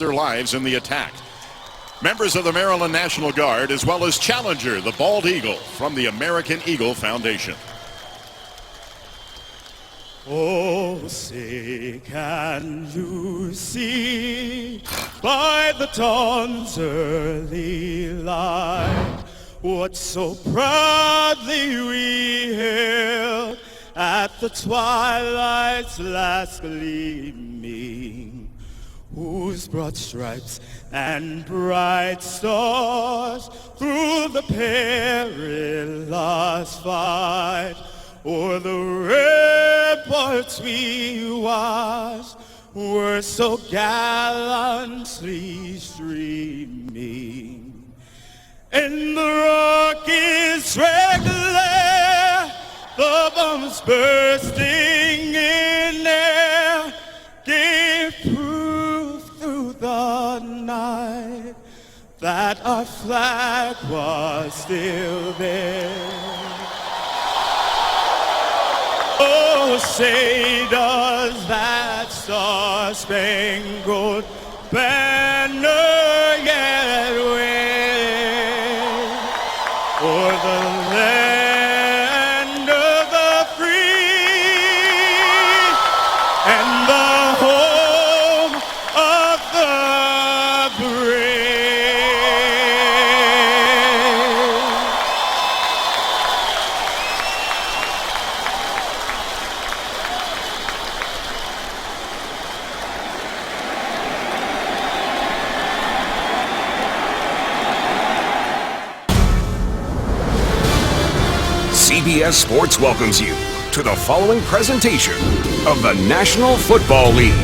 their lives in the attack. Members of the Maryland National Guard, as well as Challenger, the bald eagle from the American Eagle Foundation. Oh, say, can you see by the dawn's early light what so proudly we hailed at the twilight's last gleaming, whose broad stripes and bright stars through the perilous fight o'er the ramparts we watched were so gallantly streaming. In the rocket's red glare, the bombs bursting in air gave proof through the night that our flag was still there. Oh, say does that star-spangled banner yet wave o'er the land of the free and the home of the brave. CBS Sports welcomes you to the following presentation of the National Football League.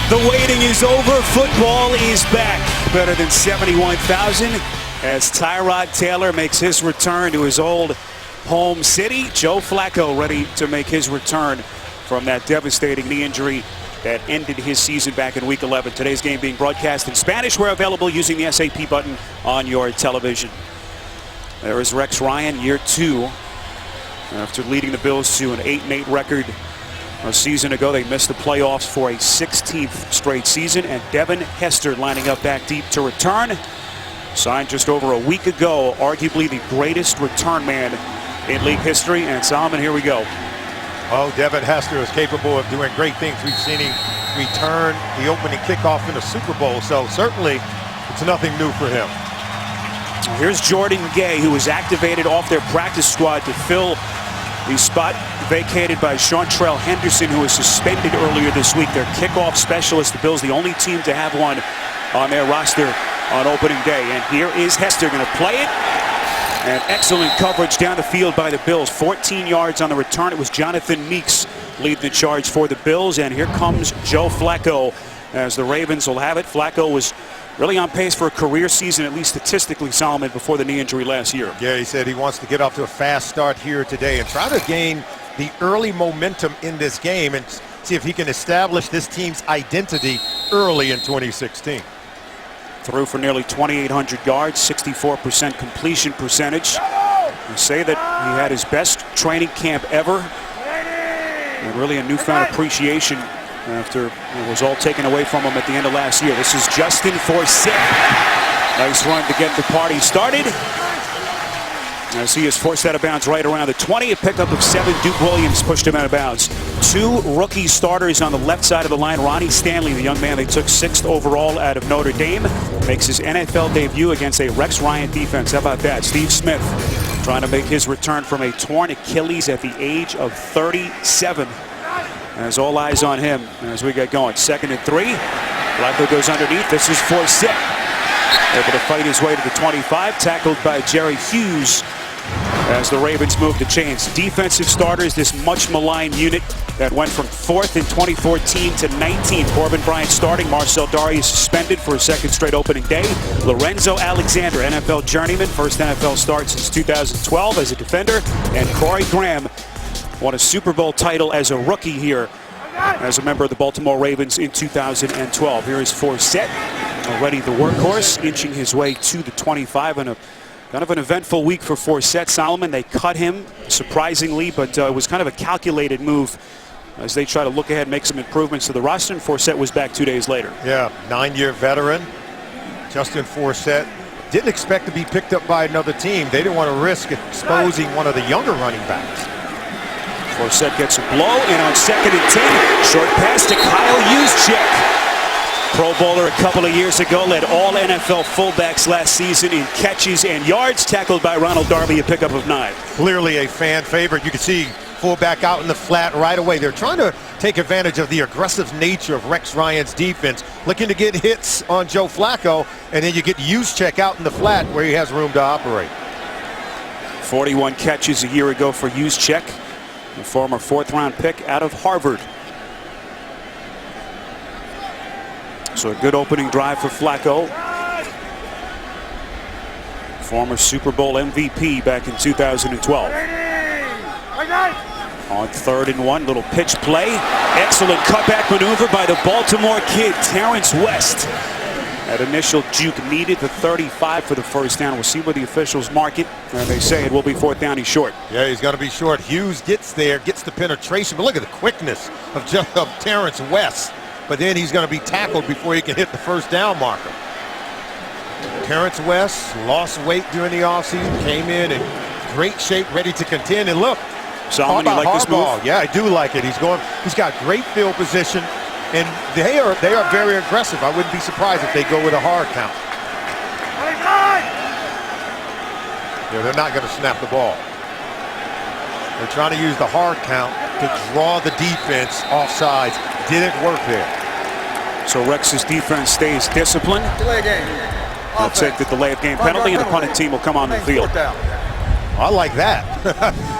The waiting is over. Football is back. Better than 71,000 as Tyrod Taylor makes his return to his old home city. Joe Flacco ready to make his return from that devastating knee injury that ended his season back in Week 11. Today's game being broadcast in Spanish. We're available using the SAP button on your television. There is Rex Ryan, year 2, after leading the Bills to an 8-8 record. A season ago, they missed the playoffs for a 16th straight season, and Devin Hester lining up back deep to return. Signed just over a week ago, arguably the greatest return man in league history. And Solomon, here we go. Oh, Devin Hester is capable of doing great things. We've seen him return the opening kickoff in the Super Bowl, so certainly it's nothing new for him. Here's Jordan Gay, who was activated off their practice squad to fill the spot vacated by Chantrell Henderson, who was suspended earlier this week. Their kickoff specialist. The Bills, the only team to have one on their roster on opening day. And here is Hester going to play it. And excellent coverage down the field by the Bills. 14 yards on the return. It was Jonathan Meeks leading the charge for the Bills. And here comes Joe Flacco as the Ravens will have it. Flacco was really on pace for a career season, at least statistically, Solomon, before the knee injury last year. Yeah, he said he wants to get off to a fast start here today and try to gain the early momentum in this game and see if he can establish this team's identity early in 2016. Threw for nearly 2,800 yards, 64% completion percentage. They say that he had his best training camp ever, and really a newfound appreciation after it was all taken away from him at the end of last year. This is Justin Forsett. Nice run to get the party started. As he is forced out of bounds right around the 20. A pickup of 7. Duke Williams pushed him out of bounds. 2 rookie starters on the left side of the line. Ronnie Stanley, the young man they took 6th overall out of Notre Dame, makes his NFL debut against a Rex Ryan defense. How about that? Steve Smith trying to make his return from a torn Achilles at the age of 37. As all eyes on him as we get going. 2nd and 3. Flacco goes underneath. This is Forsett. Able to fight his way to the 25. Tackled by Jerry Hughes as the Ravens move the chains. Defensive starters, this much maligned unit that went from 4th in 2014 to 19th. Corbin Bryant starting. Marcel Daria suspended for a 2nd straight opening day. Lorenzo Alexander, NFL journeyman, first NFL start since 2012 as a defender. And Corey Graham won a Super Bowl title as a rookie here as a member of the Baltimore Ravens in 2012. Here is Forsett, already the workhorse, inching his way to the 25, and a kind of an eventful week for Forsett. Solomon, they cut him surprisingly, but it was kind of a calculated move as they try to look ahead and make some improvements to the roster, and Forsett was back 2 days later. Yeah, 9-year veteran, Justin Forsett. Didn't expect to be picked up by another team. They didn't want to risk exposing one of the younger running backs. Forsett gets a blow, and on 2nd and 10, short pass to Kyle Juszczyk. Pro Bowler a couple of years ago, led all NFL fullbacks last season in catches and yards, tackled by Ronald Darby, a pickup of 9. Clearly a fan favorite. You can see fullback out in the flat right away. They're trying to take advantage of the aggressive nature of Rex Ryan's defense, looking to get hits on Joe Flacco, and then you get Juszczyk out in the flat where he has room to operate. 41 catches a year ago for Juszczyk, a former 4th-round pick out of Harvard. So a good opening drive for Flacco. Former Super Bowl MVP back in 2012. On 3rd and 1, little pitch play. Excellent cutback maneuver by the Baltimore kid, Terrence West. That initial juke needed the 35 for the first down. We'll see where the officials mark it. And they say it will be 4th down. He's short. Yeah, he's going to be short. Hughes gets there, gets the penetration. But look at the quickness of Terrence West. But then he's going to be tackled before he can hit the 1st down marker. Terrence West lost weight during the offseason, came in great shape, ready to contend. And look, Solomon, you like this move? Yeah, I do like it. He's got great field position, and they are very aggressive. I wouldn't be surprised if they go with a hard count. Yeah, they're not going to snap the ball. They're trying to use the hard count to draw the defense off sides. Didn't work there. So Rex's defense stays disciplined. Delay game. They'll take the delay of game penalty, and the punting team will come on the field. I like that.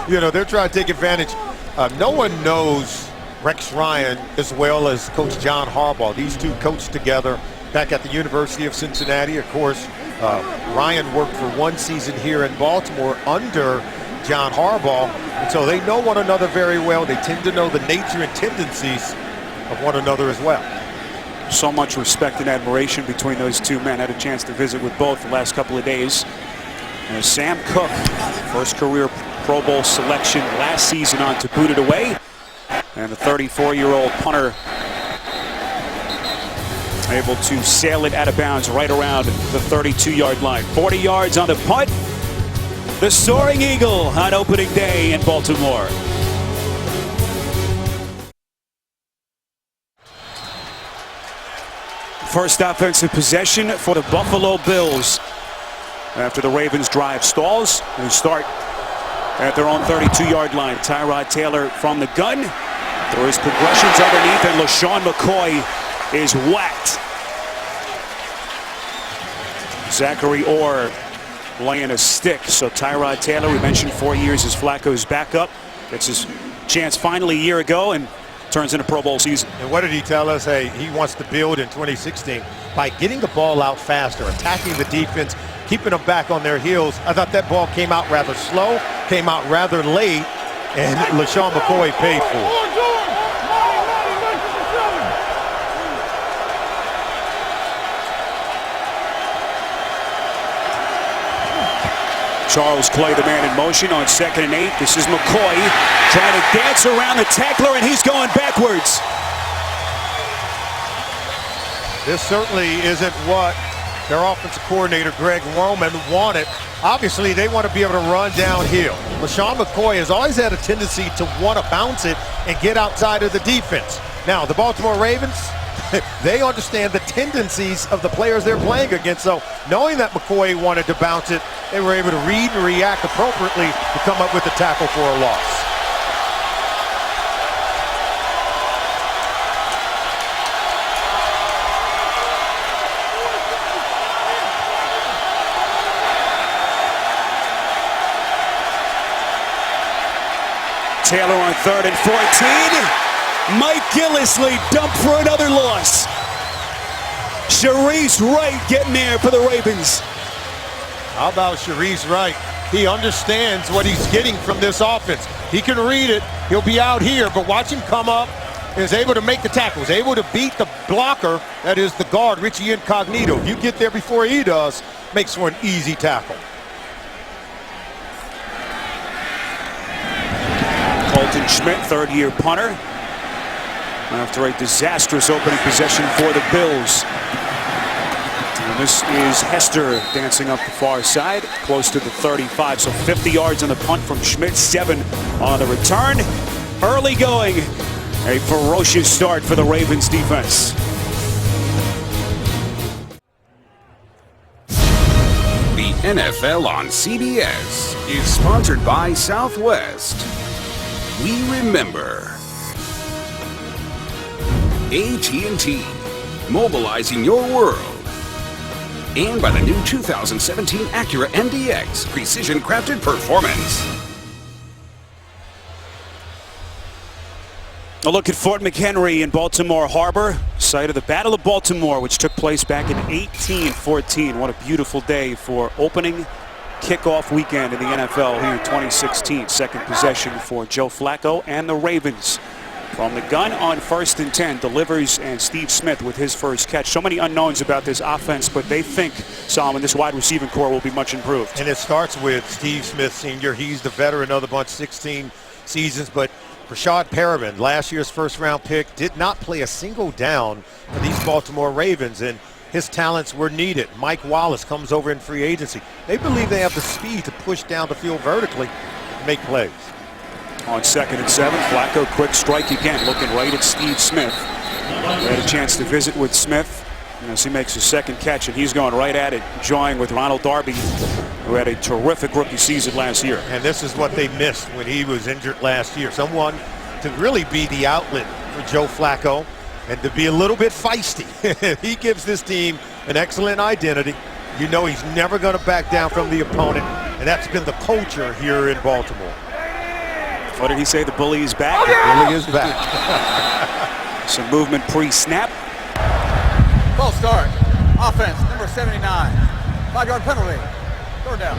You know, they're trying to take advantage. No one knows Rex Ryan as well as Coach John Harbaugh. These two coached together back at the University of Cincinnati. Of course, Ryan worked for 1 season here in Baltimore under John Harbaugh, and so they know one another very well. They tend to know the nature and tendencies of one another as well. So much respect and admiration between those two men. Had a chance to visit with both the last couple of days. And Sam Cook, first career Pro Bowl selection last season, on to boot it away. And the 34-year-old punter able to sail it out of bounds right around the 32-yard line. 40 yards on the punt. The Soaring Eagle on opening day in Baltimore. First offensive possession for the Buffalo Bills. After the Ravens drive stalls, they start at their own 32-yard line. Tyrod Taylor from the gun. Throws progressions underneath, and LaShawn McCoy is whacked. Zachary Orr laying a stick. So Tyrod Taylor, we mentioned 4 years as Flacco's backup. Gets his chance finally a year ago and turns in a Pro Bowl season. And what did he tell us? Hey, he wants to build in 2016 by getting the ball out faster, attacking the defense, keeping them back on their heels. I thought that ball came out rather slow, came out rather late, and LaShawn McCoy paid for it. Charles Clay, the man in motion on 2nd and 8. This is McCoy trying to dance around the tackler, and he's going backwards. This certainly isn't what their offensive coordinator, Greg Roman, wanted. Obviously, they want to be able to run downhill. LaShawn McCoy has always had a tendency to want to bounce it and get outside of the defense. Now, the Baltimore Ravens, they understand the tendencies of the players they're playing against. So knowing that McCoy wanted to bounce it, they were able to read and react appropriately to come up with a tackle for a loss. Taylor on 3rd and 14. Mike Gillislee dumped for another loss. Sharice Wright getting there for the Ravens. How about Sharice Wright? He understands what he's getting from this offense. He can read it. He'll be out here, but watch him come up. Is able to make the tackles, able to beat the blocker, that is the guard, Richie Incognito. If you get there before he does, makes for an easy tackle. Colton Schmidt, third-year punter, after a disastrous opening possession for the Bills. And this is Hester dancing up the far side, close to the 35. So 50 yards on the punt from Schmidt, 7 on the return. Early going. A ferocious start for the Ravens defense. The NFL on CBS is sponsored by Southwest. We remember. AT&T, mobilizing your world. And by the new 2017 Acura MDX, precision-crafted performance. A look at Fort McHenry in Baltimore Harbor, site of the Battle of Baltimore, which took place back in 1814. What a beautiful day for opening kickoff weekend in the NFL here in 2016. Second possession for Joe Flacco and the Ravens. From the gun on 1st and 10, delivers, and Steve Smith with his first catch. So many unknowns about this offense, but they think, Solomon, this wide receiving core will be much improved. And it starts with Steve Smith Sr. He's the veteran of the bunch, 16 seasons, but Rashad Perriman, last year's first-round pick, did not play a single down for these Baltimore Ravens, and his talents were needed. Mike Wallace comes over in free agency. They believe they have the speed to push down the field vertically and make plays. On 2nd and 7, Flacco, quick strike again, looking right at Steve Smith. We had a chance to visit with Smith as he makes his second catch, and he's going right at it, joining with Ronald Darby, who had a terrific rookie season last year. And this is what they missed when he was injured last year. Someone to really be the outlet for Joe Flacco and to be a little bit feisty. He gives this team an excellent identity. You know he's never going to back down from the opponent, and that's been the culture here in Baltimore. What did he say? The bully is back? The bully is back. Some movement pre-snap. False start. Offense, number 79. 5-yard penalty. Third down.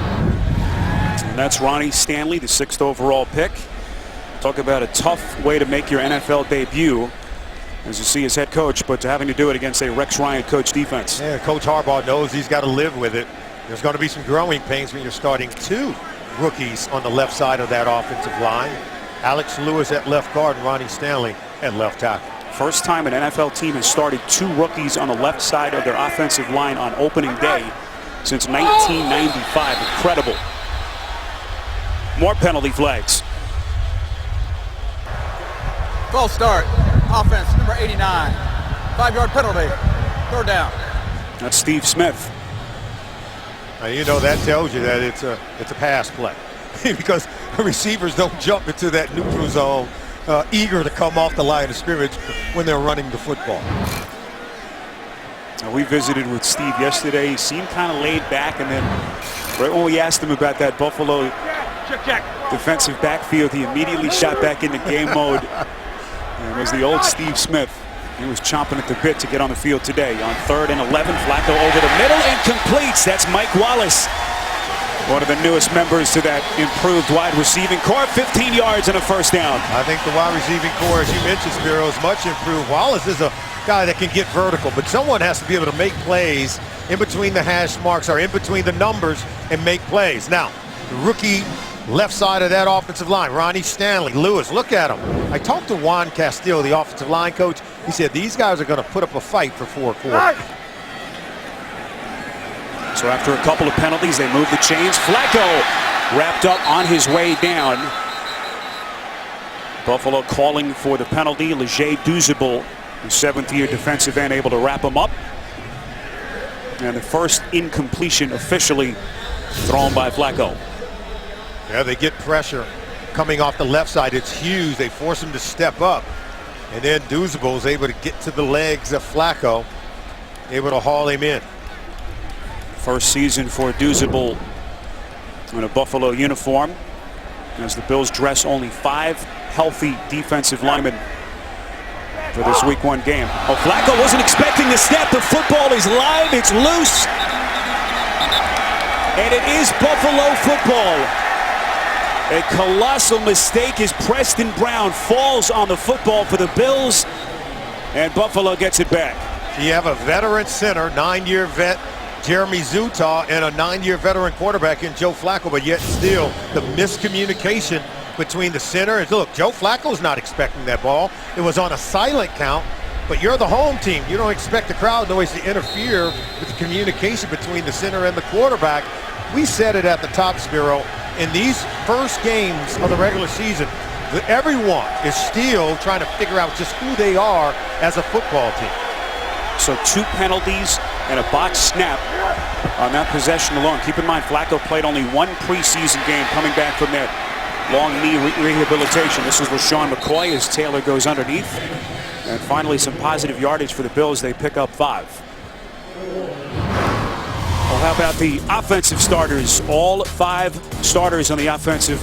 And that's Ronnie Stanley, the 6th overall pick. Talk about a tough way to make your NFL debut, as you see his head coach, but having to do it against a Rex Ryan coach defense. Yeah, Coach Harbaugh knows he's got to live with it. There's going to be some growing pains when you're starting 2 rookies on the left side of that offensive line. Alex Lewis at left guard and Ronnie Stanley at left tackle. First time an NFL team has started 2 rookies on the left side of their offensive line on opening day since 1995. Incredible. More penalty flags. False start. Offense, number 89. 5-yard penalty. Third down. That's Steve Smith. Now, you know that tells you that it's a pass play because receivers don't jump into that neutral zone eager to come off the line of scrimmage when they're running the football. Now, we visited with Steve yesterday. He seemed kind of laid back, and then right when we asked him about that Buffalo defensive backfield, he immediately shot back into game mode. And it was the old Steve Smith. He was chomping at the bit to get on the field today. On 3rd and 11, Flacco over the middle and completes. That's Mike Wallace, one of the newest members to that improved wide receiving core. 15 yards and a first down. I think the wide receiving core, as you mentioned, Spiro, is much improved. Wallace is a guy that can get vertical, but someone has to be able to make plays in between the hash marks or in between the numbers and make plays. Now, the rookie left side of that offensive line, Ronnie Stanley, Lewis, look at him. I talked to Juan Castillo, the offensive line coach. He said these guys are going to put up a fight for 4 quarters. So after a couple of penalties, they move the chains. Flacco wrapped up on his way down. Buffalo calling for the penalty. Leger Duzable, the 7th-year defensive end, able to wrap him up. And the first incompletion officially thrown by Flacco. Yeah, they get pressure coming off the left side. It's Hughes. They force him to step up. And then Duzable is able to get to the legs of Flacco, able to haul him in. First season for Duzable in a Buffalo uniform, as the Bills dress only 5 healthy defensive linemen for this Week 1 game. Oh, Flacco wasn't expecting the snap. The football is live. It's loose. And it is Buffalo football. A colossal mistake as Preston Brown falls on the football for the Bills, and Buffalo gets it back. You have a veteran center, 9-year vet Jeremy Zutaw, and a 9-year veteran quarterback in Joe Flacco, but yet still the miscommunication between the center. And look, Joe Flacco's not expecting that ball. It was on a silent count, but you're the home team. You don't expect the crowd noise to interfere with the communication between the center and the quarterback. We said it at the top, Spiro. In these first games of the regular season, everyone is still trying to figure out just who they are as a football team. So 2 penalties and a botched snap on that possession alone. Keep in mind, Flacco played only 1 preseason game coming back from that long knee rehabilitation. This is LaShawn McCoy as Taylor goes underneath. And finally, some positive yardage for the Bills. They pick up 5. Well, how about the offensive starters? All 5 starters on the offensive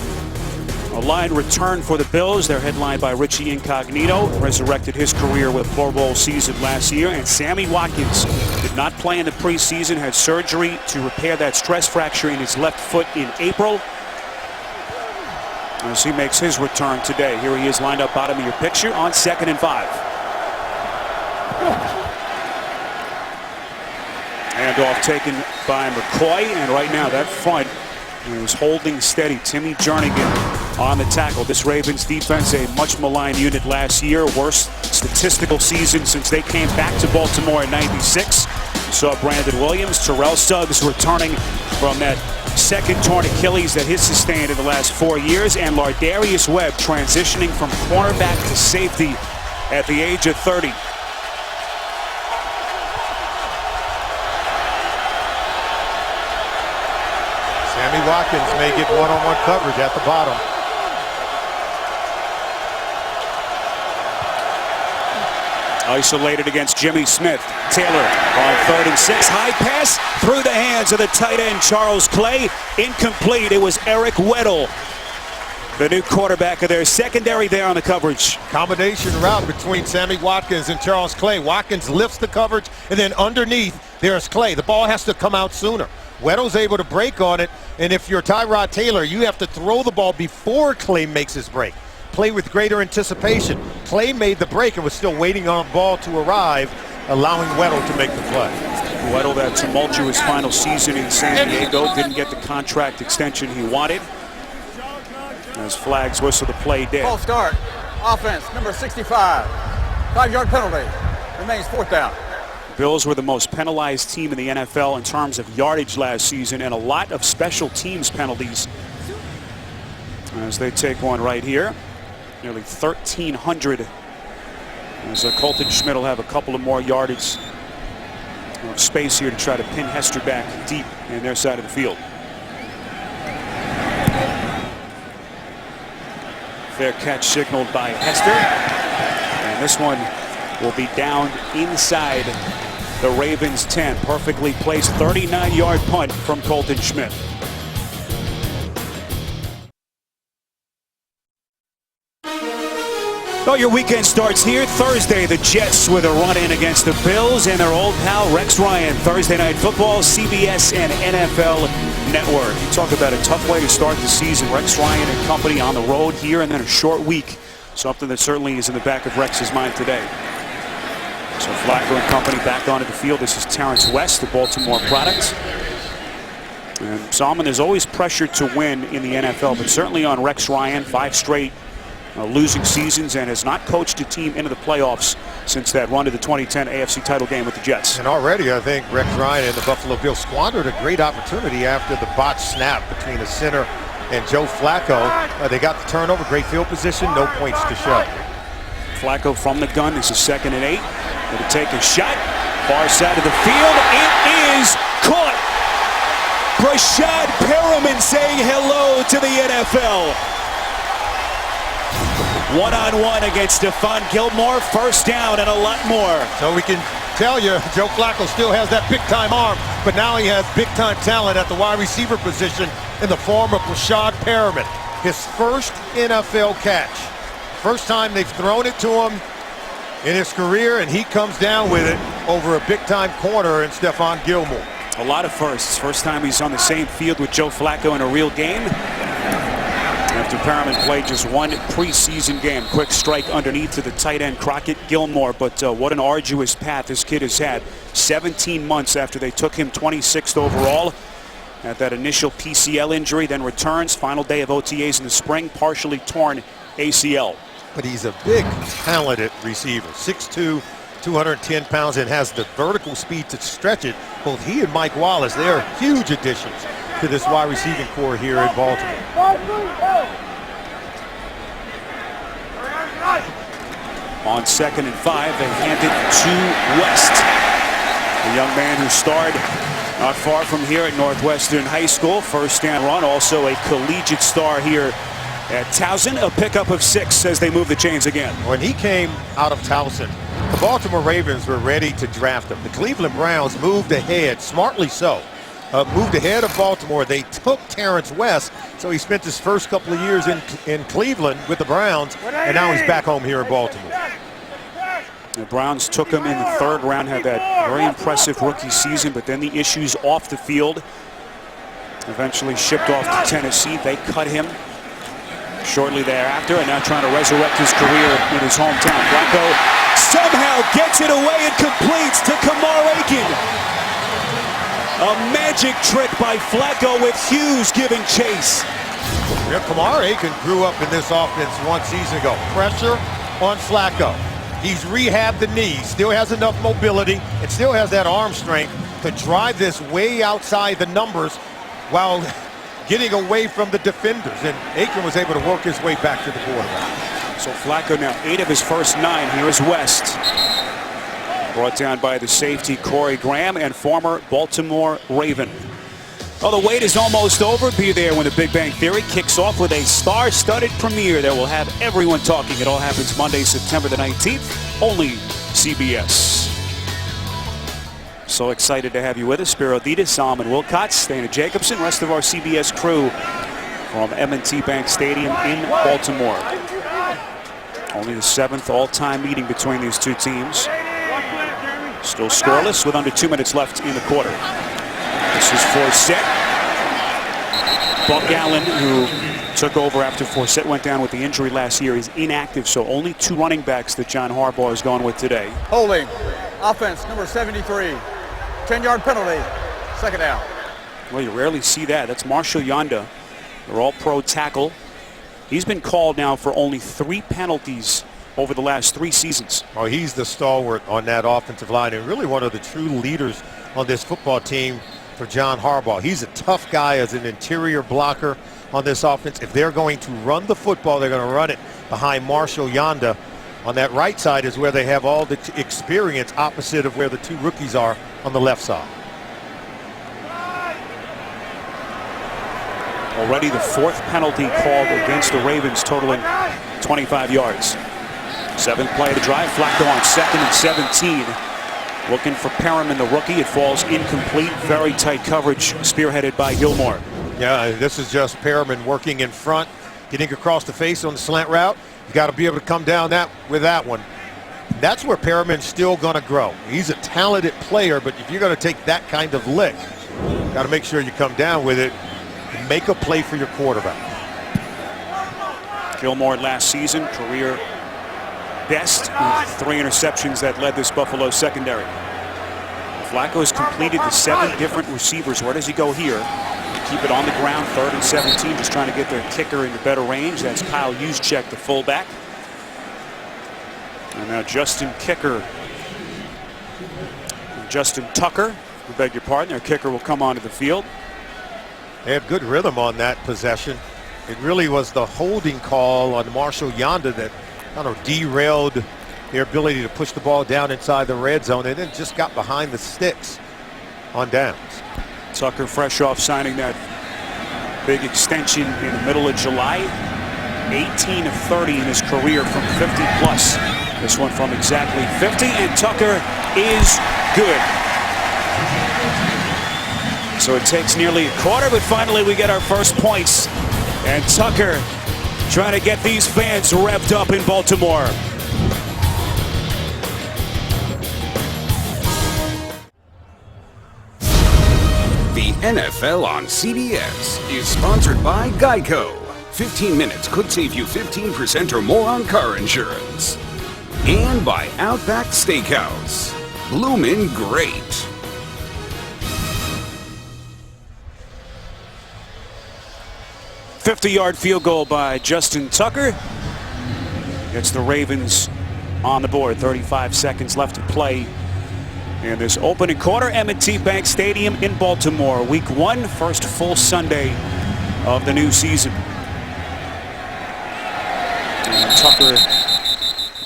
line return for the Bills. They're headlined by Richie Incognito, resurrected his career with a Pro Bowl season last year. And Sammy Watkins did not play in the preseason, had surgery to repair that stress fracture in his left foot in April, as he makes his return today. Here he is lined up bottom of your picture on 2nd and 5. Handoff taken by McCoy, and right now that front is holding steady. Timmy Jernigan on the tackle. This Ravens defense, a much maligned unit last year. Worst statistical season since they came back to Baltimore in '96. You saw Brandon Williams, Terrell Suggs returning from that second torn Achilles that he's sustained in the last 4 years, and Lardarius Webb transitioning from cornerback to safety at the age of 30. Sammy Watkins may get one-on-one coverage at the bottom. Isolated against Jimmy Smith. Taylor on 3rd and 6. High pass through the hands of the tight end Charles Clay. Incomplete. It was Eric Weddle, the new quarterback of their secondary there on the coverage. Combination route between Sammy Watkins and Charles Clay. Watkins lifts the coverage, and then underneath there's Clay. The ball has to come out sooner. Weddle's able to break on it, and if you're Tyrod Taylor, you have to throw the ball before Clay makes his break. Play with greater anticipation. Clay made the break and was still waiting on the ball to arrive, allowing Weddle to make the play. Weddle, that tumultuous final season in San Diego, didn't get the contract extension he wanted. As flags whistle, the play dead. False start. Offense, number 65. 5-yard penalty. Remains 4th down. Bills were the most penalized team in the NFL in terms of yardage last season, and a lot of special teams penalties as they take one right here. Nearly 1,300. As Colton Schmidt will have a couple of more yardage of space here to try to pin Hester back deep in their side of the field. Fair catch signaled by Hester. And this one will be down inside the Ravens 10. Perfectly placed 39-yard punt from Colton Schmidt. Well, your weekend starts here. Thursday, the Jets with a run-in against the Bills and their old pal Rex Ryan. Thursday Night Football, CBS and NFL Network. You talk about a tough way to start the season. Rex Ryan and company on the road here, and then a short week. Something that certainly is in the back of Rex's mind today. So Flacco and company back onto the field. This is Terrence West, the Baltimore product. And Salmon, there's always pressure to win in the NFL, but certainly on Rex Ryan, 5 straight losing seasons, and has not coached a team into the playoffs since that run to the 2010 AFC title game with the Jets. And already I think Rex Ryan and the Buffalo Bills squandered a great opportunity after the botched snap between the center and Joe Flacco. They got the turnover, great field position, no points to show. Flacco from the gun. This is 2nd and 8. Going to take a shot. Far side of the field. It is caught. Brashad Perriman saying hello to the NFL. One-on-one against Stephon Gilmore. 1st down and a lot more. So we can tell you, Joe Flacco still has that big-time arm, but now he has big-time talent at the wide receiver position in the form of Brashad Perriman. His first NFL catch. First time they've thrown it to him in his career, and he comes down with it over a big-time corner in Stephon Gilmore. A lot of firsts. First time he's on the same field with Joe Flacco in a real game. After Perriman played just one preseason game. Quick strike underneath to the tight end Crockett Gilmore. But what an arduous path this kid has had. 17 months after they took him 26th overall. Had that initial PCL injury, then returns. Final day of OTAs in the spring. Partially torn ACL. But he's a big, talented receiver. 6'2", 210 pounds, and has the vertical speed to stretch it. Both he and Mike Wallace, they are huge additions to this wide receiving core here in Baltimore. On 2nd and 5, they hand it to West. The young man who starred not far from here at Northwestern High School. First and run, also a collegiate star here at Towson. A pickup of 6 as they move the chains again. When he came out of Towson, the Baltimore Ravens were ready to draft him. The Cleveland Browns moved ahead, smartly so. Moved ahead of Baltimore. They took Terrence West, so he spent his first couple of years in Cleveland with the Browns, and now he's back home here in Baltimore. The Browns took him in the 3rd round, had that very impressive rookie season, but then the issues off the field. Eventually shipped off to Tennessee. They cut him shortly thereafter, and now trying to resurrect his career in his hometown. Flacco somehow gets it away and completes to Kamar Aiken. A magic trick by Flacco with Hughes giving chase. Yeah, Kamar Aiken grew up in this offense 1 season ago. Pressure on Flacco. He's rehabbed the knee, still has enough mobility, and still has that arm strength to drive this way outside the numbers while getting away from the defenders. And Aiken was able to work his way back to the quarterback. So Flacco now 8 of his first 9. Here is West. Brought down by the safety Corey Graham and former Baltimore Raven. Well, the wait is almost over. Be there when the Big Bang Theory kicks off with a star-studded premiere that will have everyone talking. It all happens Monday, September the 19th, only CBS. So excited to have you with us. Spiro Ditas, Solomon Wilcots, Dana Jacobson, rest of our CBS crew from M&T Bank Stadium in Baltimore. Only the 7th all-time meeting between these two teams. Still scoreless with under 2 minutes left in the quarter. This is Forsett. Buck Allen, who took over after Forsett went down with the injury last year, is inactive, so only 2 running backs that John Harbaugh has gone with today. Holding. Offense, number 73. 10-yard penalty. 2nd down. Well, you rarely see that. That's Marshall Yanda, their all-pro tackle. He's been called now for only 3 penalties over the last 3 seasons. Oh, he's the stalwart on that offensive line and really one of the true leaders on this football team for John Harbaugh. He's a tough guy as an interior blocker on this offense. If they're going to run the football, they're going to run it behind Marshall Yanda. On that right side is where they have all the experience opposite of where the 2 rookies are on the left side. Already the 4th penalty called against the Ravens, totaling 25 yards. 7th play of the drive. Flacco on 2nd and 17. Looking for Perriman, the rookie. It falls incomplete. Very tight coverage spearheaded by Gilmore. Yeah, this is just Perriman working in front, getting across the face on the slant route. You got to be able to come down with that one. That's where Perriman's still going to grow. He's a talented player, but if you're going to take that kind of lick, you got to make sure you come down with it and make a play for your quarterback. Gilmore last season, career best, with 3 interceptions that led this Buffalo secondary. Flacco has completed the 7 different receivers. Where does he go here? Keep it on the ground, 3rd and 17, just trying to get their kicker into better range. That's Kyle Juszczyk, the fullback. And now Justin Tucker, I beg your pardon, their kicker will come onto the field. They had good rhythm on that possession. It really was the holding call on Marshall Yanda that kind of derailed their ability to push the ball down inside the red zone, and then just got behind the sticks on downs. Tucker fresh off signing that big extension in the middle of July. 18 of 30 in his career from 50 plus. This one from exactly 50, and Tucker is good. So it takes nearly a quarter, but finally we get our first points. And Tucker trying to get these fans revved up in Baltimore. The NFL on CBS is sponsored by Geico. 15 minutes could save you 15% or more on car insurance. And by Outback Steakhouse. Bloomin' great. '50-yard field goal by Justin Tucker. Gets the Ravens on the board. 35 seconds left to play in this opening quarter. M&T Bank Stadium in Baltimore. Week 1, first full Sunday of the new season. And Tucker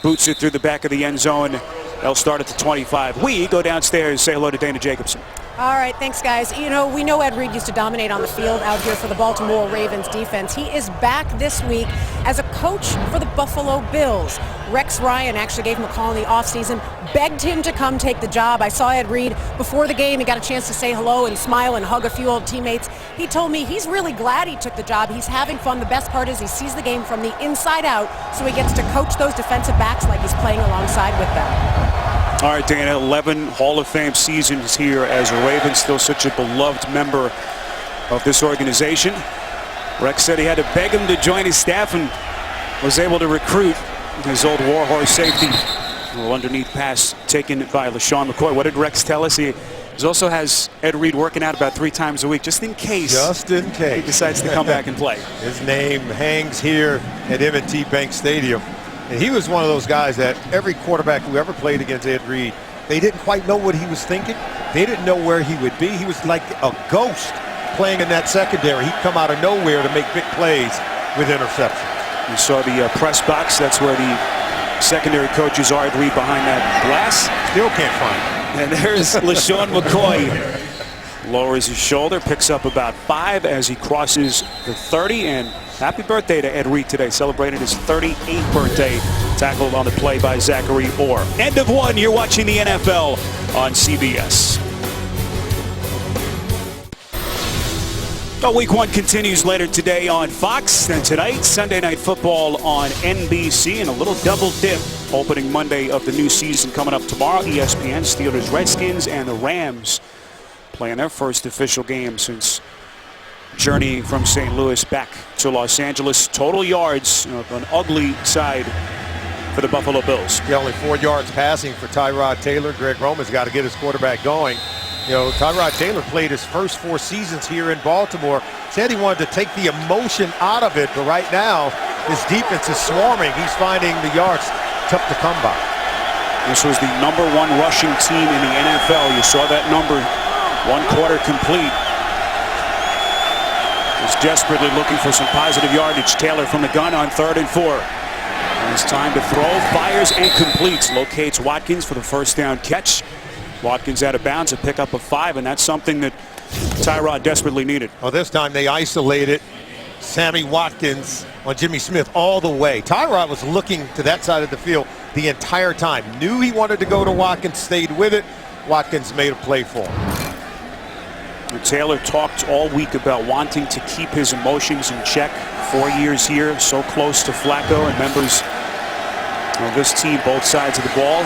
boots it through the back of the end zone. They'll start at the 25. We go downstairs, say hello to Dana Jacobson. All right, thanks, guys. You know, we know Ed Reed used to dominate on the field out here for the Baltimore Ravens defense. He is back this week as a coach for the Buffalo Bills. Rex Ryan actually gave him a call in the offseason, begged him to come take the job. I saw Ed Reed before the game. He got a chance to say hello and smile and hug a few old teammates. He told me he's really glad he took the job. He's having fun. The best part is he sees the game from the inside out, so he gets to coach those defensive backs like he's playing alongside with them. All right, Dana, 11 Hall of Fame seasons here as a Raven, still such a beloved member of this organization. Rex said he had to beg him to join his staff and was able to recruit his old warhorse safety. A little underneath pass taken by LaShawn McCoy. What did Rex tell us? He also has Ed Reed working out about 3 times a week, just in case. Just in case. He decides to come back and play. His name hangs here at M&T Bank Stadium. And he was one of those guys that every quarterback who ever played against Ed Reed, they didn't quite know what he was thinking. They didn't know where he would be. He was like a ghost playing in that secondary. He'd come out of nowhere to make big plays with interceptions. You saw the press box. That's where the secondary coaches are. Ed Reed behind that glass. Still can't find him. And there's LaShawn McCoy. Lowers his shoulder, picks up about 5 as he crosses the 30. And happy birthday to Ed Reed today, celebrating his 38th birthday. Tackled on the play by Zachary Orr. End of 1, you're watching the NFL on CBS. Week 1 continues later today on Fox. Then tonight, Sunday Night Football on NBC, and a little double dip opening Monday of the new season coming up tomorrow. ESPN, Steelers, Redskins, and the Rams playing their first official game since journeying from St. Louis back to Los Angeles. Total yards of an ugly side for the Buffalo Bills. Yeah, only 4 yards passing for Tyrod Taylor. Greg Roman's got to get his quarterback going. You know, Tyrod Taylor played his first 4 seasons here in Baltimore. Said he wanted to take the emotion out of it, but right now his defense is swarming. He's finding the yards tough to come by. This was the #1 rushing team in the NFL. You saw that number, 1 quarter complete. Was desperately looking for some positive yardage. Taylor from the gun on 3rd and 4. And it's time to throw, fires and completes. Locates Watkins for the first down catch. Watkins out of bounds, a pickup of 5, and that's something that Tyrod desperately needed. Well, this time they isolated Sammy Watkins on Jimmy Smith all the way. Tyrod was looking to that side of the field the entire time. Knew he wanted to go to Watkins, stayed with it. Watkins made a play for him. Taylor talked all week about wanting to keep his emotions in check. 4 years here, so close to Flacco and members of this team, both sides of the ball.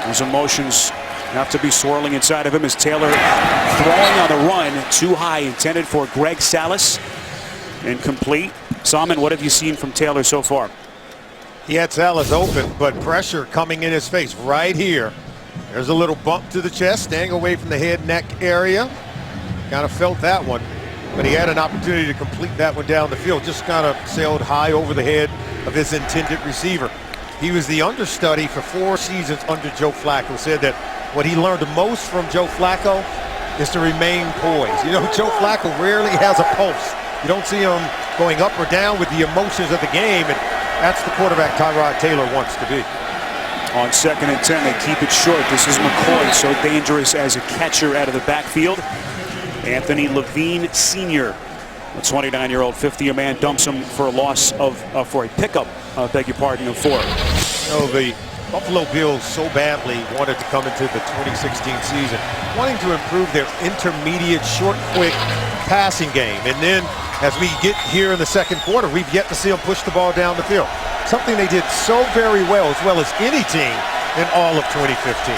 Those emotions have to be swirling inside of him as Taylor throwing on the run, too high, intended for Greg Salas. Incomplete. Salman, what have you seen from Taylor so far? He had Salas open, but pressure coming in his face right here. There's a little bump to the chest, staying away from the head neck area. Kind of felt that one, but he had an opportunity to complete that one down the field. Just kind of sailed high over the head of his intended receiver. He was the understudy for 4 seasons under Joe Flacco. Said that what he learned the most from Joe Flacco is to remain poised. You know, Joe Flacco rarely has a pulse. You don't see him going up or down with the emotions of the game, and that's the quarterback Tyrod Taylor wants to be. On 2nd and 10, they keep it short. This is McCoy, so dangerous as a catcher out of the backfield. Anthony Levine Sr., a 29-year-old fifth-year man, dumps him for a loss of, for a pickup, beg your pardon, of 4. You know, the Buffalo Bills so badly wanted to come into the 2016 season, wanting to improve their intermediate, short, quick passing game. And then as we get here in the 2nd quarter, we've yet to see them push the ball down the field. Something they did so very well as any team in all of 2015.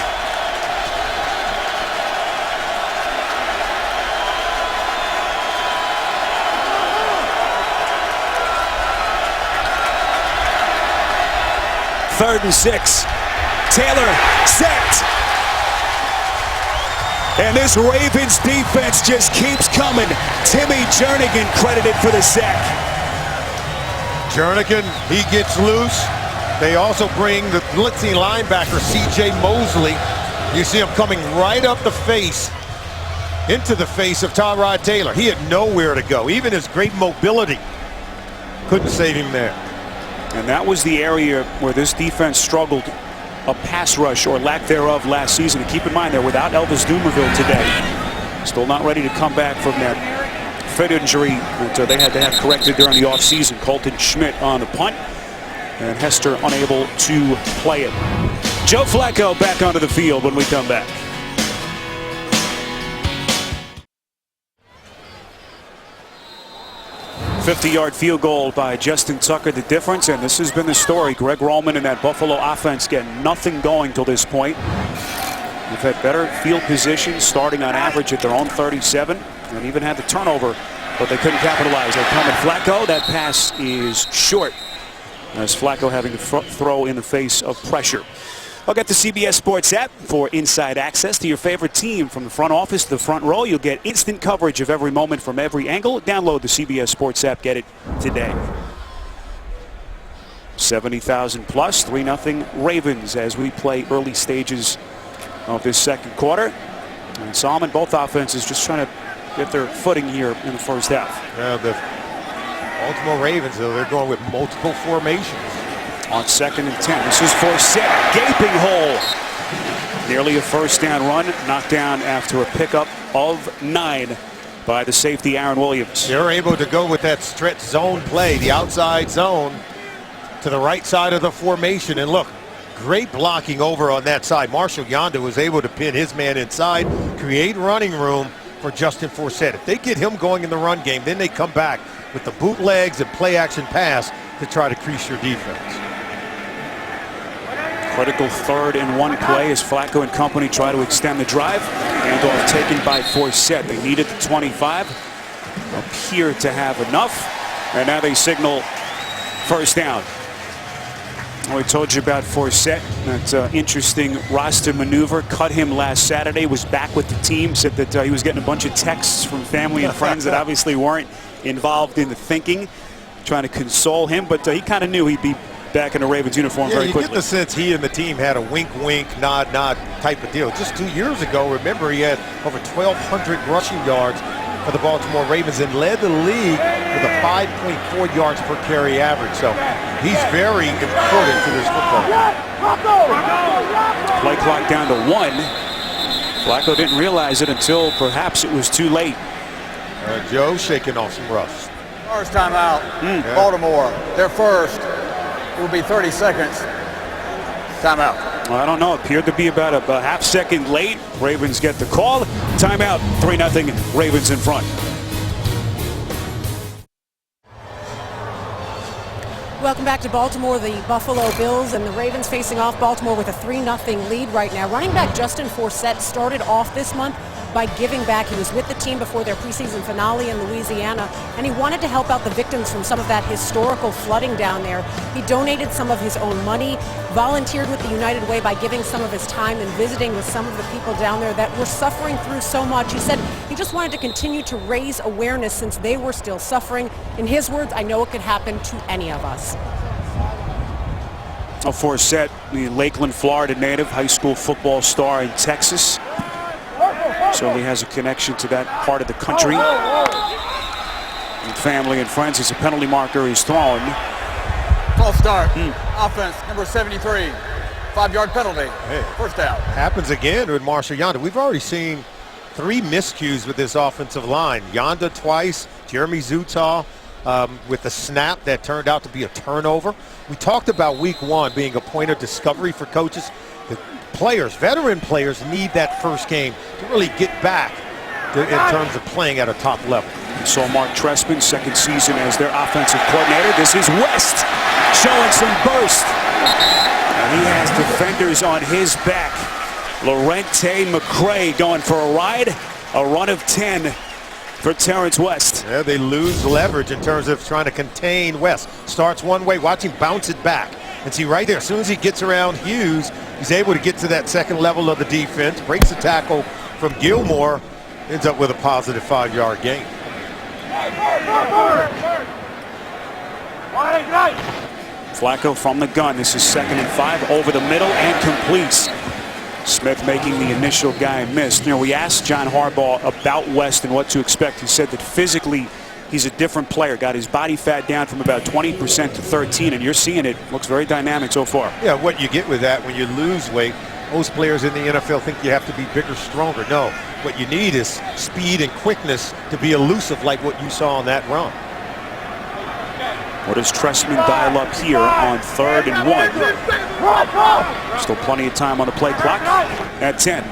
3rd and 6. Taylor sacked. And this Ravens defense just keeps coming. Timmy Jernigan credited for the sack. Jernigan, he gets loose. They also bring the blitzing linebacker, C.J. Mosley. You see him coming right up the face, into the face of Tyrod Taylor. He had nowhere to go. Even his great mobility couldn't save him there. And that was the area where this defense struggled, a pass rush or lack thereof last season. And keep in mind, they're without Elvis Dumervil today. Still not ready to come back from that foot injury that they had to have corrected during the offseason. Colton Schmidt on the punt, and Hester unable to play it. Joe Flacco back onto the field when we come back. "50-yard field goal by Justin Tucker, the difference, and this has been the story. Greg Roman and that Buffalo offense get nothing going till this point. They've had better field position, starting on average at their own 37, and even had the turnover, but they couldn't capitalize. They're coming. Flacco, that pass is short, as Flacco having to throw in the face of pressure. I'll get the CBS Sports app for inside access to your favorite team. From the front office to the front row, you'll get instant coverage of every moment from every angle. Download the CBS Sports app. Get it today. 70,000 plus, 3-0 Ravens as we play early stages of this second quarter. And Solomon, both offenses just trying to get their footing here in the first half. The Baltimore Ravens, though, they're going with multiple formations. On 2nd and 10. This is Forsett, gaping hole. Nearly a first down run, knocked down after a pickup of 9 by the safety Aaron Williams. They're able to go with that stretch zone play, the outside zone, to the right side of the formation. And look, great blocking over on that side. Marshall Yanda was able to pin his man inside, create running room for Justin Forsett. If they get him going in the run game, then they come back with the bootlegs and play action pass to try to crease your defense. Critical 3rd and 1 play as Flacco and company try to extend the drive. Handoff taken by Forsett. They needed the 25. Appear to have enough. And now they signal first down. We told you about Forsett. That interesting roster maneuver. Cut him last Saturday. Was back with the team. Said that he was getting a bunch of texts from family and friends that obviously weren't involved in the thinking. Trying to console him. But he kind of knew he'd be back in a Ravens uniform very quickly. You get the sense he and the team had a wink, nod type of deal. Just 2 years ago, remember, he had over 1,200 rushing yards for the Baltimore Ravens and led the league with a 5.4 yards per carry average. So he's very important to this football. Play clock down to 1. Flacco didn't realize it until perhaps it was too late. Joe shaking off some rust. First timeout, Baltimore. Their first. Will be 30 seconds. Timeout. Well, I don't know. It appeared to be about a half second late. Ravens get the call. Timeout. 3-0 Ravens in front. Welcome back to Baltimore. The Buffalo Bills and the Ravens facing off. Baltimore with a 3-0 lead right now. Running back Justin Forsett started off this month by giving back. He was with the team before their preseason finale in Louisiana, and he wanted to help out the victims from some of that historical flooding down there. He donated some of his own money, volunteered with the United Way by giving some of his time and visiting with some of the people down there that were suffering through so much. He said he just wanted to continue to raise awareness since they were still suffering. In his words, I know it could happen to any of us. Forsett, the Lakeland, Florida native, high school football star in Texas. Certainly has a connection to that part of the country. And family and friends as a penalty marker is thrown. False start. Offense, number 73. 5-yard penalty. First down. Happens again with Marshall Yanda. We've already seen 3 miscues with this offensive line. Yanda twice, Jeremy Zutaw with the snap that turned out to be a turnover. We talked about week 1 being a point of discovery for coaches. The players, veteran players, need that first game to really get back in terms of playing at a top level. We saw Mark Trestman, second season as their offensive coordinator. This is West showing some burst. And he has defenders on his back. Lorente McCray going for a ride. A run of 10 for Terrence West. Yeah, they lose leverage in terms of trying to contain West. Starts one way, watch him bounce it back. And see right there, as soon as he gets around Hughes, he's able to get to that second level of the defense, breaks the tackle from Gilmore, ends up with a positive 5-yard gain. Flacco from the gun. This is 2nd and 5 over the middle and completes. Smith making the initial guy miss. You know, we asked John Harbaugh about West and what to expect. He said that physically he's a different player. Got his body fat down from about 20% to 13%, and you're seeing it. Looks very dynamic so far. Yeah, what you get with that when you lose weight, most players in the NFL think you have to be bigger, stronger. No, what you need is speed and quickness to be elusive like what you saw on that run. What does Trestman dial up here on 3rd and 1? Still plenty of time on the play clock at 10.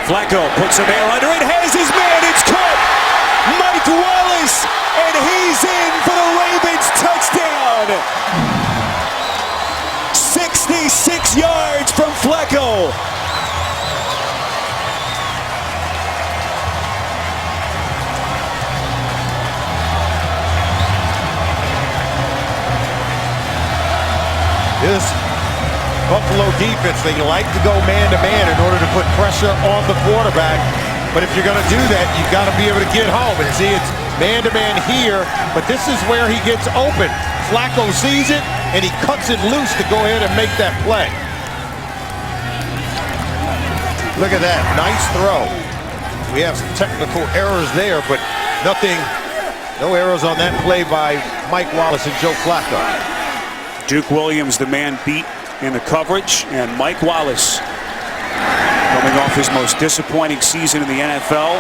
Flacco puts some air under it, has his man, it's caught! Mike Wallace, and he's in for the Ravens touchdown! 66 yards from Flacco. This Buffalo defense, they like to go man-to-man in order to put pressure on the quarterback. But if you're going to do that, you've got to be able to get home. And see, it's man-to-man here, but this is where he gets open. Flacco sees it, and he cuts it loose to go ahead and make that play. Look at that, nice throw. We have some technical errors there, but no errors on that play by Mike Wallace and Joe Flacco. Duke Williams, the man beat in the coverage, and Mike Wallace coming off his most disappointing season in the NFL.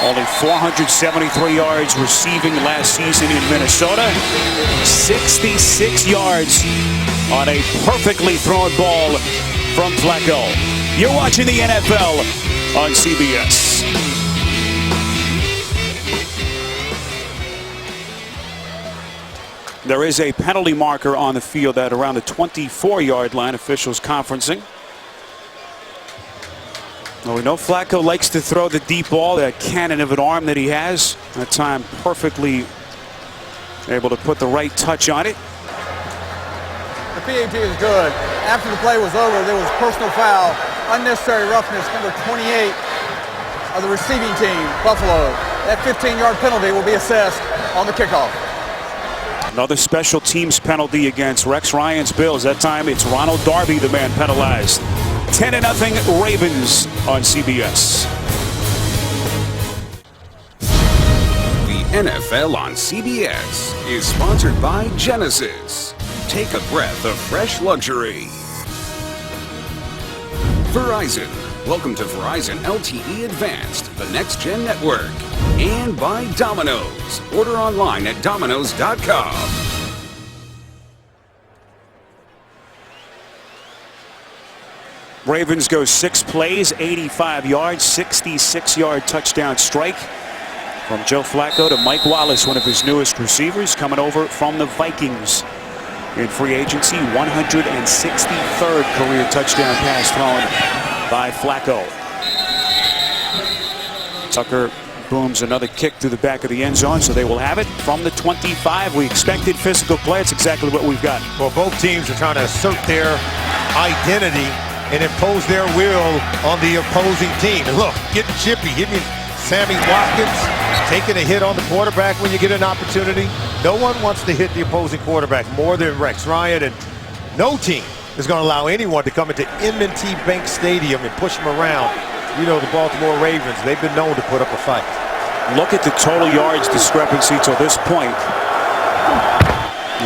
Only 473 yards receiving last season in Minnesota. 66 yards on a perfectly thrown ball from Flacco. You're watching the NFL on CBS. There is a penalty marker on the field at around the 24-yard line. Officials conferencing. Well, we know Flacco likes to throw the deep ball, that cannon of an arm that he has. That time perfectly able to put the right touch on it. The PAT is good. After the play was over, there was personal foul, unnecessary roughness, number 28 of the receiving team, Buffalo. That 15-yard penalty will be assessed on the kickoff. Another special teams penalty against Rex Ryan's Bills. That time it's Ronald Darby, the man penalized. 10-0 Ravens on CBS. The NFL on CBS is sponsored by Genesis. Take a breath of fresh luxury. Verizon. Welcome to Verizon LTE Advanced, the next-gen network. And by Domino's. Order online at Domino's.com. Ravens go 6 plays, 85 yards, 66-yard touchdown strike from Joe Flacco to Mike Wallace, one of his newest receivers, coming over from the Vikings in free agency. 163rd career touchdown pass thrown by Flacco. Tucker booms another kick through the back of the end zone, so they will have it from the 25. We expected physical play. It's exactly what we've got. Well, both teams are trying to assert their identity and impose their will on the opposing team. And look, getting chippy, hitting Sammy Watkins, taking a hit on the quarterback when you get an opportunity. No one wants to hit the opposing quarterback more than Rex Ryan, and no team is going to allow anyone to come into M&T Bank Stadium and push them around. You know, the Baltimore Ravens, they've been known to put up a fight. Look at the total yards discrepancy till this point.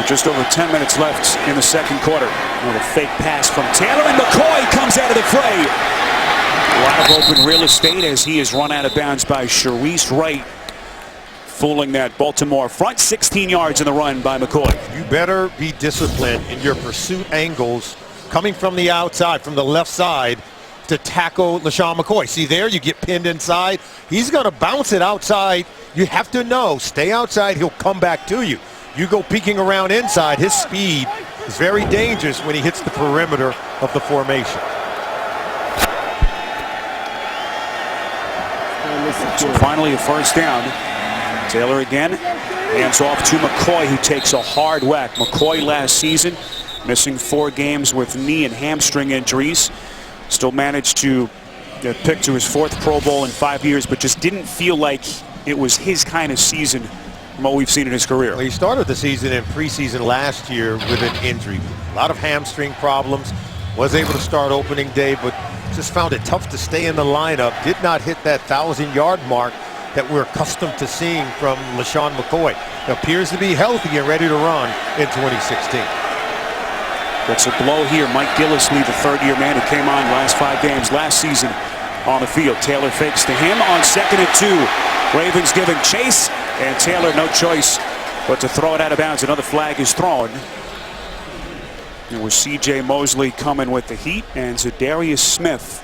Just over 10 minutes left in the second quarter. A fake pass from Taylor, and McCoy comes out of the fray. A lot of open real estate as he is run out of bounds by Sharice Wright, fooling that Baltimore front. 16 yards in the run by McCoy. You better be disciplined in your pursuit angles coming from the outside, from the left side, to tackle LaShawn McCoy. See there, you get pinned inside. He's going to bounce it outside. You have to know, stay outside, he'll come back to you. You go peeking around inside, his speed is very dangerous when he hits the perimeter of the formation. So finally a first down. Taylor again. Hands off to McCoy, who takes a hard whack. McCoy last season missing 4 games with knee and hamstring injuries. Still managed to get picked to his 4th Pro Bowl in 5 years, but just didn't feel like it was his kind of season from what we've seen in his career. Well, he started the season in preseason last year with an injury. A lot of hamstring problems. Was able to start opening day, but just found it tough to stay in the lineup. Did not hit that 1,000-yard mark that we're accustomed to seeing from LeSean McCoy. He appears to be healthy and ready to run in 2016. Gets a blow here. Mike Gillislee, the 3rd-year man who came on last 5 games last season on the field. Taylor fakes to him on 2nd and 2. Ravens giving chase, and Taylor no choice but to throw it out of bounds. Another flag is thrown. It was C.J. Mosley coming with the heat, and Zadarius Smith.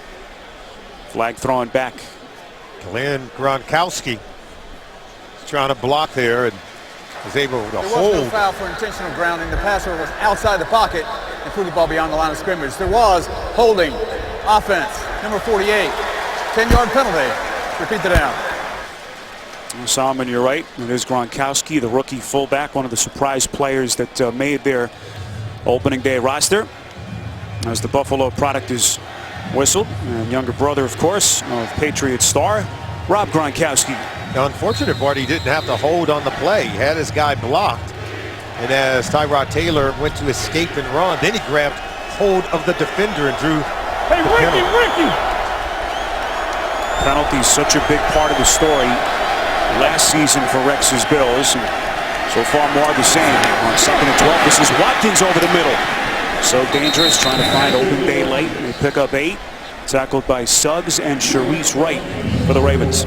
Flag thrown back. Glenn Gronkowski trying to block there and was able to hold. There was no foul for intentional grounding. The passer was outside the pocket and threw the ball beyond the line of scrimmage. There was holding. Offense, number 48. 10-yard penalty. Repeat the down. Solomon, you're right. It is Gronkowski, the rookie fullback, one of the surprise players that made their opening day roster, as the Buffalo product is whistled. And younger brother, of course, of Patriot star Rob Gronkowski. The unfortunate part, he didn't have to hold on the play. He had his guy blocked, and as Tyrod Taylor went to escape and run, then he grabbed hold of the defender and drew the penalty. Penalty, such a big part of the story last season for Rex's Bills. And so far, more of the same. On 2nd and 12, this is Watkins over the middle. So dangerous, trying to find open day late. They pick up 8. Tackled by Suggs and Sharice Wright for the Ravens.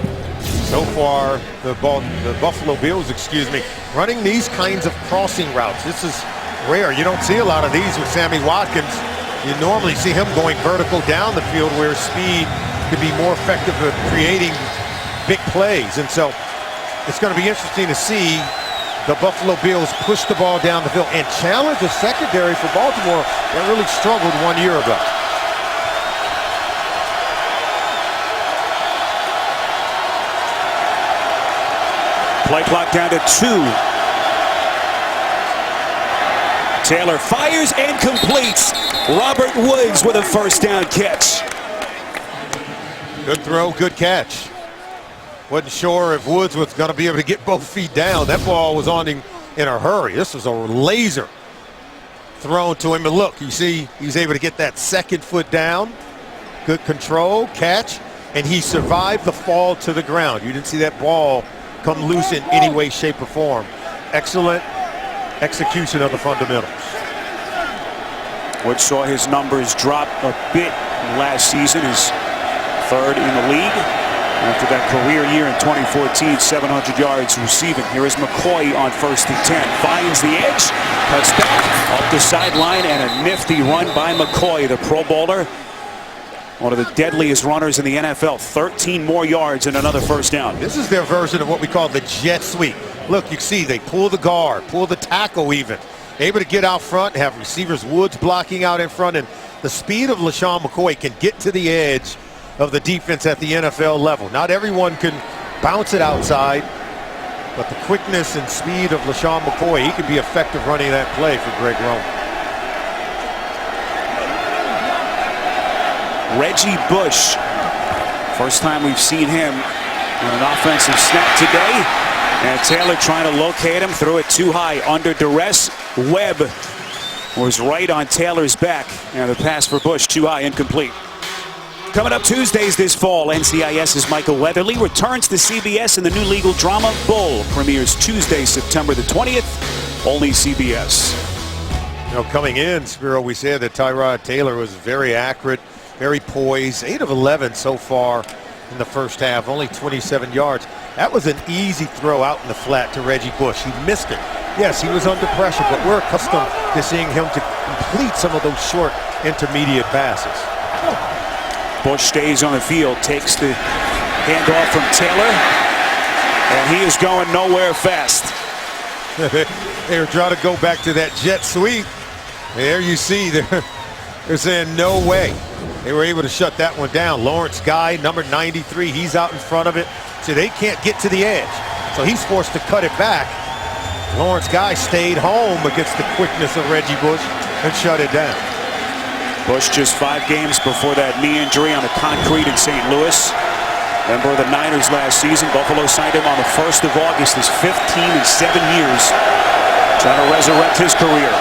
So far, the Buffalo Bills, running these kinds of crossing routes. This is rare. You don't see a lot of these with Sammy Watkins. You normally see him going vertical down the field where speed could be more effective at creating big plays. And so it's going to be interesting to see the Buffalo Bills push the ball down the field and challenge a secondary for Baltimore that really struggled 1 year ago. Play clock down to 2. Taylor fires and completes. Robert Woods with a 1st down catch. Good throw, good catch. Wasn't sure if Woods was going to be able to get both feet down. That ball was on him in a hurry. This was a laser thrown to him. And look, you see he's able to get that 2nd foot down. Good control, catch, and he survived the fall to the ground. You didn't see that ball come loose in any way, shape, or form. Excellent execution of the fundamentals. Woods saw his numbers drop a bit last season, his 3rd in the league. After that career year in 2014, 700 yards receiving. Here is McCoy on 1st and 10. Finds the edge, cuts back, off the sideline, and a nifty run by McCoy, the Pro Bowler. One of the deadliest runners in the NFL. 13 more yards and another 1st down. This is their version of what we call the jet sweep. Look, you see they pull the guard, pull the tackle even. Able to get out front, have receivers Woods blocking out in front, and the speed of LeSean McCoy can get to the edge of the defense at the NFL level. Not everyone can bounce it outside, but the quickness and speed of LeSean McCoy, he can be effective running that play for Greg Roman. Reggie Bush, 1st time we've seen him in an offensive snap today. And Taylor trying to locate him, threw it too high under duress. Webb was right on Taylor's back. And the pass for Bush too high, incomplete. Coming up Tuesdays this fall, NCIS's Michael Weatherly returns to CBS in the new legal drama Bull. Premieres Tuesday, September the 20th, only CBS. You know, coming in, Spiro, we said that Tyrod Taylor was very accurate, very poised. 8 of 11 so far in the 1st half, only 27 yards. That was an easy throw out in the flat to Reggie Bush. He missed it. Yes, he was under pressure, but we're accustomed to seeing him to complete some of those short intermediate passes. Bush stays on the field, takes the handoff from Taylor, and he is going nowhere fast. They were trying to go back to that jet sweep. There you see, they're saying no way. They were able to shut that one down. Lawrence Guy, number 93, he's out in front of it. So they can't get to the edge. So he's forced to cut it back. Lawrence Guy stayed home against the quickness of Reggie Bush and shut it down. Bush just 5 games before that knee injury on the concrete in St. Louis. Member of the Niners last season. Buffalo signed him on the 1st of August. His 15 in 7 years. Trying to resurrect his career.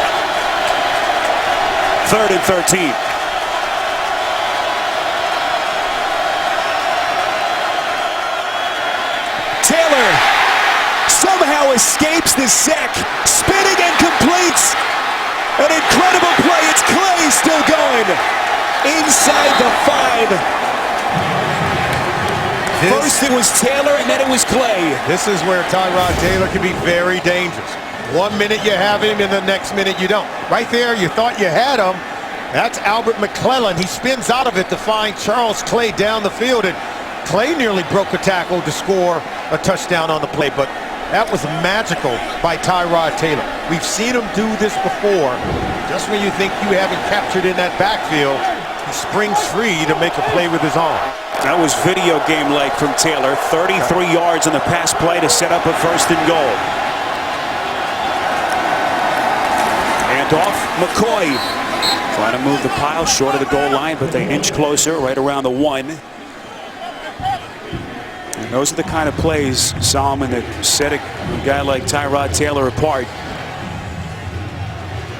3rd and 13. Taylor somehow escapes the sack, spinning and completes an incredible play. It's Clay still going inside the 5. First it was Taylor and then it was Clay. This is where Tyrod Taylor can be very dangerous. 1 minute you have him and the next minute you don't. Right there you thought you had him. That's Albert McClellan. He spins out of it to find Charles Clay down the field, and Clay nearly broke a tackle to score a touchdown on the play, but that was magical by Tyrod Taylor. We've seen him do this before. Just when you think you haven't captured in that backfield, he springs free to make a play with his arm. That was video game-like from Taylor. 33 yards on the pass play to set up a 1st and goal. And off McCoy. Trying to move the pile short of the goal line, but they inch closer right around the 1. And those are the kind of plays, Solomon, that set a guy like Tyrod Taylor apart.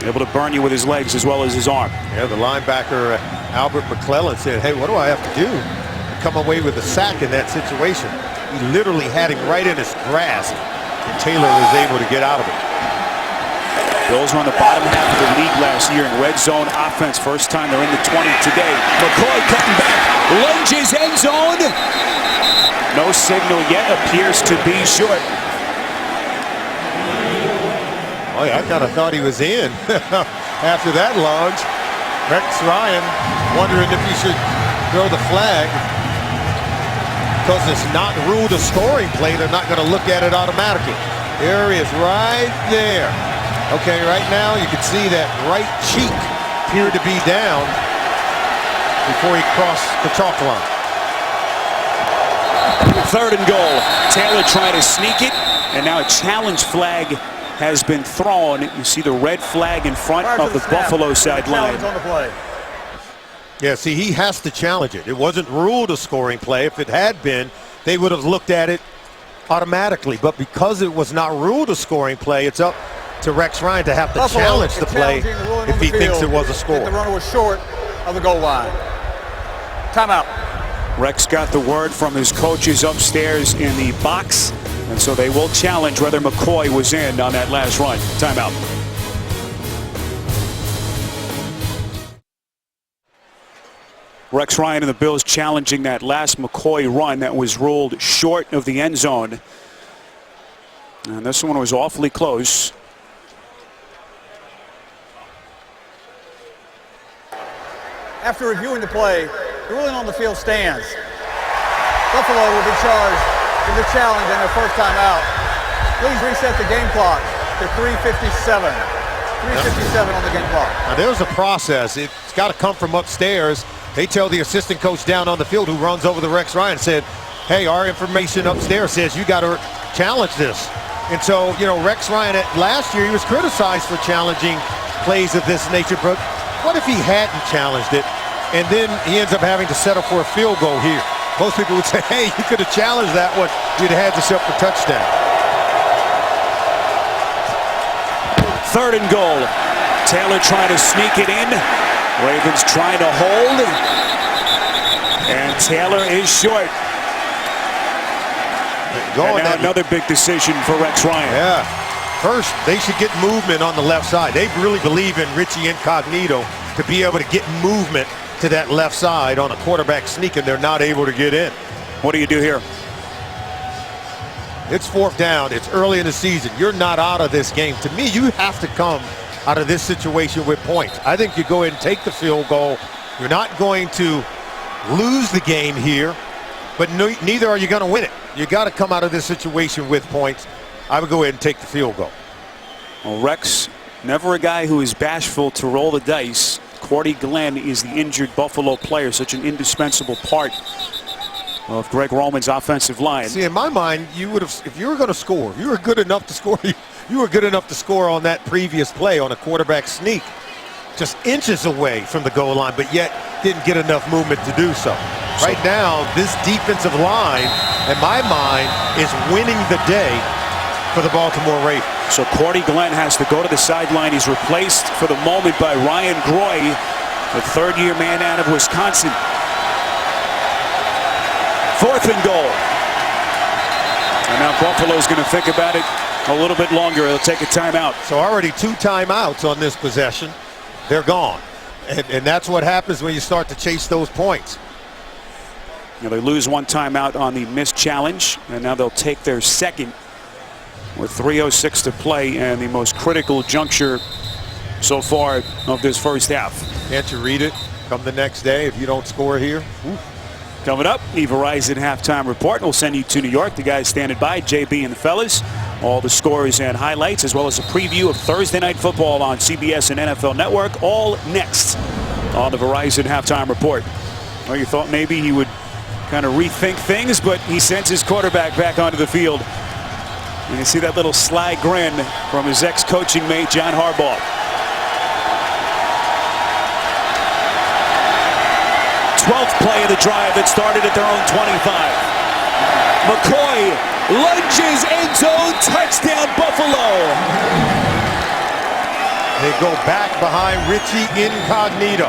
Able to burn you with his legs as well as his arm. Yeah, the linebacker, Albert McClellan, said, hey, what do I have to do to come away with a sack in that situation? He literally had him right in his grasp, and Taylor was able to get out of it. Bills were on the bottom half of the league last year in red zone offense. First time they're in the 20 today. McCoy cutting back, lunges end zone. No signal yet, appears to be short. Oh, yeah, I kind of thought he was in after that lunge. Rex Ryan wondering if he should throw the flag. Because it's not ruled a scoring play, they're not going to look at it automatically. There he is right there. Okay, right now you can see that right cheek appeared to be down before he crossed the chalk line. 3rd and goal. Taylor trying to sneak it, and now a challenge flag has been thrown. You see the red flag in front of the Buffalo sideline. Yeah, see, he has to challenge it. It wasn't ruled a scoring play. If it had been, they would have looked at it automatically. But because it was not ruled a scoring play, it's up to Rex Ryan to have to challenge the play if he thinks it was a score. The runner was short of the goal line. Timeout. Rex got the word from his coaches upstairs in the box, and so they will challenge whether McCoy was in on that last run. Timeout. Rex Ryan and the Bills challenging that last McCoy run that was ruled short of the end zone. And this one was awfully close. After reviewing the play, the ruling on the field stands. Buffalo will be charged with the challenge and their first time out. Please reset the game clock to 3:57. 3:57 on the game clock. Now there's a process. It's got to come from upstairs. They tell the assistant coach down on the field who runs over the Rex Ryan, said, hey, our information upstairs says you got to challenge this. And so, you know, Rex Ryan last year, he was criticized for challenging plays of this nature. But what if he hadn't challenged it, and then he ends up having to settle for a field goal here? Most people would say, hey, you could have challenged that one. You'd have had yourself a touchdown. 3rd and goal. Taylor trying to sneak it in. Ravens trying to hold. And Taylor is short. And now another big decision for Rex Ryan. Yeah. First, they should get movement on the left side. They really believe in Richie Incognito to be able to get movement to that left side on a quarterback sneak, and they're not able to get in. What do you do here? It's 4th down. It's early in the season. You're not out of this game. To me, you have to come out of this situation with points. I think you go ahead and take the field goal. You're not going to lose the game here, but neither are you going to win it. You got to come out of this situation with points. I would go ahead and take the field goal. Well, Rex, never a guy who is bashful to roll the dice. Cordy Glenn is the injured Buffalo player, such an indispensable part of Greg Roman's offensive line. See, in my mind, you would have, if you were going to score, if you were good enough to score, you were good enough to score on that previous play on a quarterback sneak, just inches away from the goal line, but yet didn't get enough movement to do so. Right now, this defensive line, in my mind, is winning the day for the Baltimore Ravens. So Cordy Glenn has to go to the sideline. He's replaced for the moment by Ryan Groy, the third-year man out of Wisconsin. 4th and goal. And now Buffalo's going to think about it a little bit longer. They'll take a timeout. So already 2 timeouts on this possession. They're gone. And that's what happens when you start to chase those points. Now they lose 1 timeout on the missed challenge, and now they'll take their second with 3:06 to play and the most critical juncture so far of this first half. Can't you read it? Come the next day if you don't score here. Ooh. Coming up, the Verizon halftime report. We'll send you to New York. The guys standing by, JB and the fellas. All the scores and highlights, as well as a preview of Thursday Night Football on CBS and NFL Network. All next on the Verizon halftime report. Well, you thought maybe he would kind of rethink things, but he sends his quarterback back onto the field. And you see that little sly grin from his ex-coaching mate, John Harbaugh. 12th play of the drive that started at their own 25. McCoy lunges, end zone, touchdown Buffalo. They go back behind Richie Incognito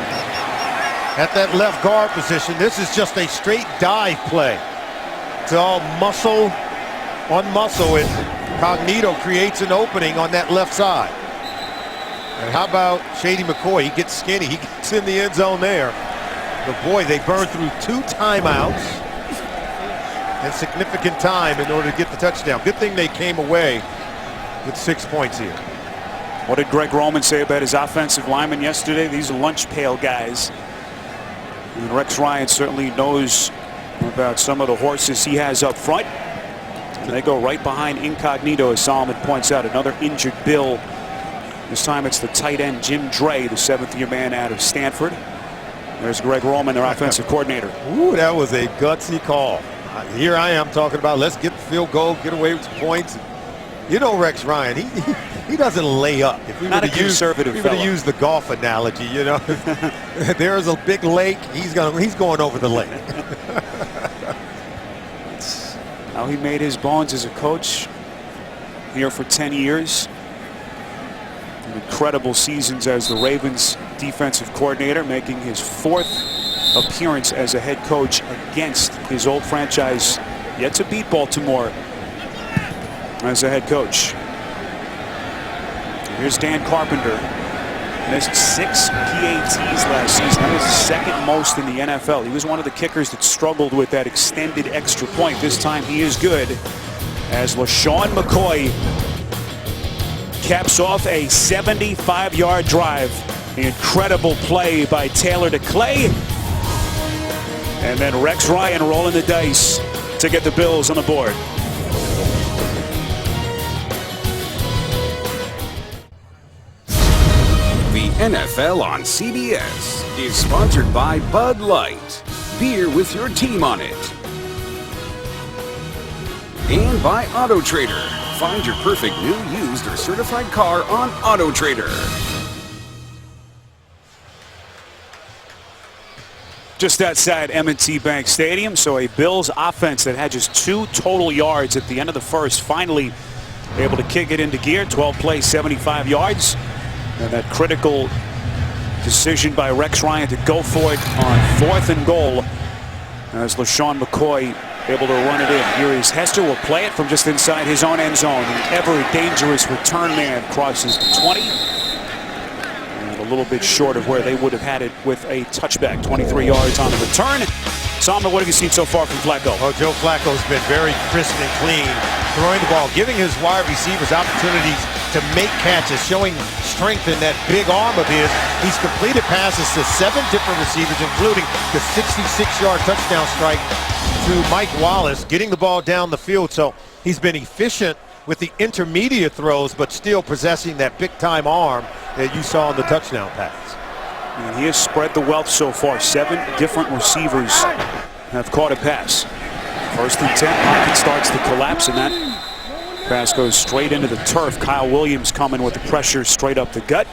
at that left guard position. This is just a straight dive play. It's all muscle on muscle, and Incognito creates an opening on that left side. And how about Shady McCoy? He gets skinny. He gets in the end zone there. But boy, they burned through 2 timeouts and significant time in order to get the touchdown. Good thing they came away with 6 points here. What did Greg Roman say about his offensive linemen yesterday? These are lunch pail guys. And Rex Ryan certainly knows about some of the horses he has up front. And they go right behind Incognito, as Solomon points out. Another injured Bill. This time it's the tight end Jim Dre, the 7th-year man out of Stanford. There's Greg Roman, their offensive coordinator. Ooh, that was a gutsy call. Here I am talking about let's get the field goal, get away with some points. You know Rex Ryan, he doesn't lay up. If we were to use the golf analogy, you know, there's a big lake, he's going over the lake. That's how he made his bones as a coach. Here for 10 years. Incredible seasons as the Ravens defensive coordinator, making his 4th appearance as a head coach against his old franchise, yet to beat Baltimore as a head coach. Here's Dan Carpenter. Missed 6 PATs last season. That was the 2nd most in the NFL. He was one of the kickers that struggled with that extended extra point. This time he is good as LaShawn McCoy caps off a 75-yard drive. Incredible play by Taylor to Clay. And then Rex Ryan rolling the dice to get the Bills on the board. The NFL on CBS is sponsored by Bud Light, beer with your team on it. And by AutoTrader. Find your perfect new, used, or certified car on AutoTrader. Just outside M&T Bank Stadium, so a Bills offense that had just 2 total yards at the end of the first, finally able to kick it into gear. 12 plays, 75 yards. And that critical decision by Rex Ryan to go for it on 4th and goal as LaShawn McCoy able to run it in. Here is Hester, will play it from just inside his own end zone. The ever dangerous return man crosses the 20. And a little bit short of where they would have had it with a touchback. 23 yards on the return. Salma, what have you seen so far from Flacco? Oh, Joe Flacco's been very crisp and clean throwing the ball, giving his wide receivers opportunities to make catches, showing strength in that big arm of his. He's completed passes to 7 different receivers, including the 66-yard touchdown strike to Mike Wallace, getting the ball down the field. So he's been efficient with the intermediate throws, but still possessing that big-time arm that you saw in the touchdown pass. And he has spread the wealth so far. 7 different receivers have caught a pass. First and 10. Pocket starts to collapse, and that pass goes straight into the turf. Kyle Williams coming with the pressure straight up the gut.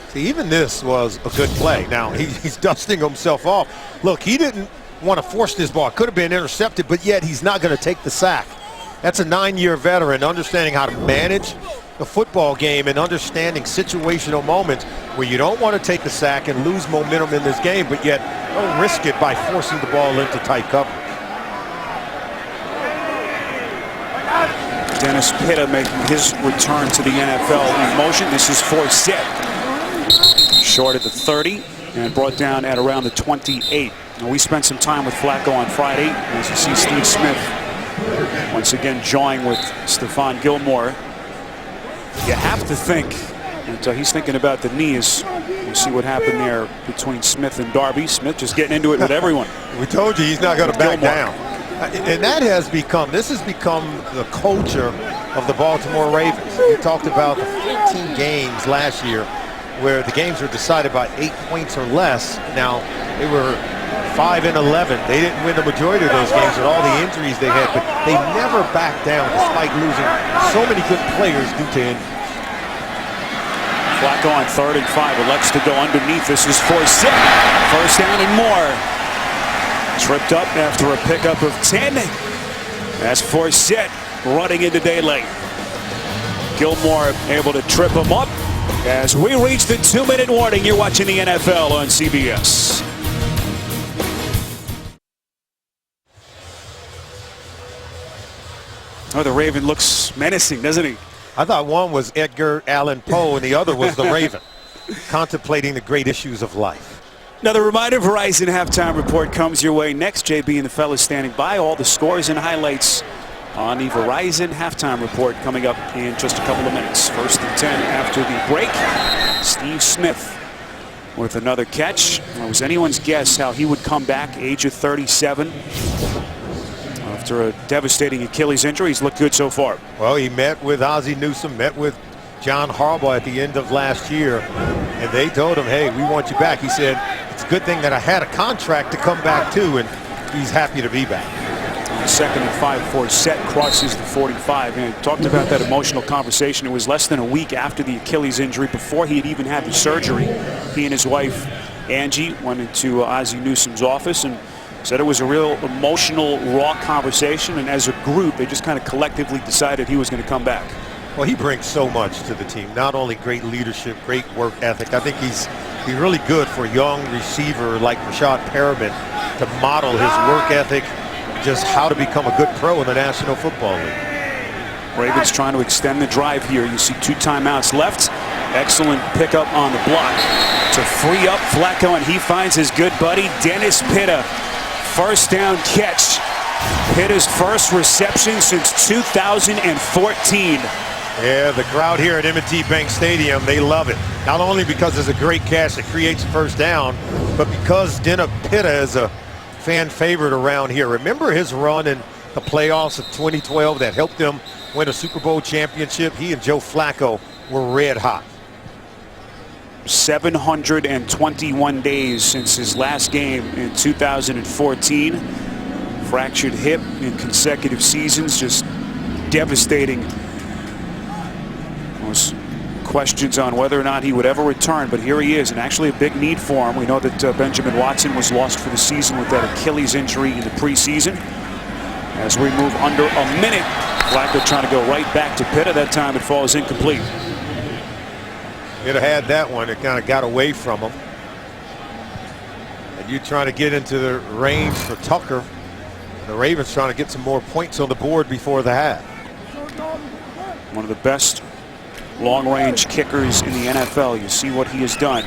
See, even this was a good play. Now, he's dusting himself off. Look, he didn't want to force this ball. It could have been intercepted, but yet he's not going to take the sack. That's a 9-year veteran understanding how to manage the football game and understanding situational moments where you don't want to take the sack and lose momentum in this game, but yet don't risk it by forcing the ball into tight coverage. Dennis Pitta making his return to the NFL in motion. This is Forsett. Short at the 30 and brought down at around the 28. Now, we spent some time with Flacco on Friday. As you see Steve Smith once again jawing with Stephon Gilmore. You have to think that he's thinking about the knees. We'll see what happened there between Smith and Darby. Smith just getting into it with everyone. We told you he's not going to back down. And that has become, this has become the culture of the Baltimore Ravens. We talked about the 14 games last year where the games were decided by 8 points or less. Now, they were 5 and 11. They didn't win the majority of those games with all the injuries they had, but they never backed down despite losing so many good players due to injuries. Flacco on 3rd and 5 elects to go underneath. This is Forsett. First down and more. Tripped up after a pickup of 10. That's Forsett running into daylight. Gilmore able to trip him up. As we reach the 2-minute warning, you're watching the NFL on CBS. Oh, the Raven looks menacing, doesn't he? I thought one was Edgar Allan Poe and the other was the Raven, contemplating the great issues of life. Another reminder, Verizon Halftime Report comes your way next. JB and the fellas standing by. All the scores and highlights on the Verizon Halftime Report coming up in just a couple of minutes. 1st and 10 after the break. Steve Smith with another catch. It was anyone's guess how he would come back, age of 37. After a devastating Achilles injury, he's looked good so far. Well, he met with Ozzie Newsome, met with John Harbaugh at the end of last year, and they told him, hey, we want you back. He said, it's a good thing that I had a contract to come back to, and he's happy to be back. On 2nd and 5, Forsett crosses the 45. And talked about that emotional conversation. It was less than a week after the Achilles injury, before he had even had the surgery. He and his wife, Angie, went into Ozzie Newsome's office and said it was a real emotional, raw conversation, and as a group, they just kind of collectively decided he was going to come back. Well, he brings so much to the team. Not only great leadership, great work ethic. I think he's really good for a young receiver like Rashad Perriman to model his work ethic, just how to become a good pro in the National Football League. Ravens trying to extend the drive here. You see 2 timeouts left. Excellent pickup on the block to free up Flacco, and he finds his good buddy Dennis Pitta. First down catch. Pitta's first reception since 2014. Yeah, the crowd here at M&T Bank Stadium, they love it. Not only because it's a great catch that creates a first down, but because Dennis Pitta is a fan favorite around here. Remember his run in the playoffs of 2012 that helped them win a Super Bowl championship? He and Joe Flacco were red hot. 721 days since his last game in 2014. Fractured hip in consecutive seasons, just devastating. There was questions on whether or not he would ever return, but here he is, and actually a big need for him. We know that Benjamin Watson was lost for the season with that Achilles injury in the preseason. As we move under a minute, Flacco trying to go right back to Pitta. That time it falls incomplete. It had that one. It kind of got away from him. And you trying to get into the range for Tucker. The Ravens trying to get some more points on the board before the half. One of the best long-range kickers in the NFL. You see what he has done.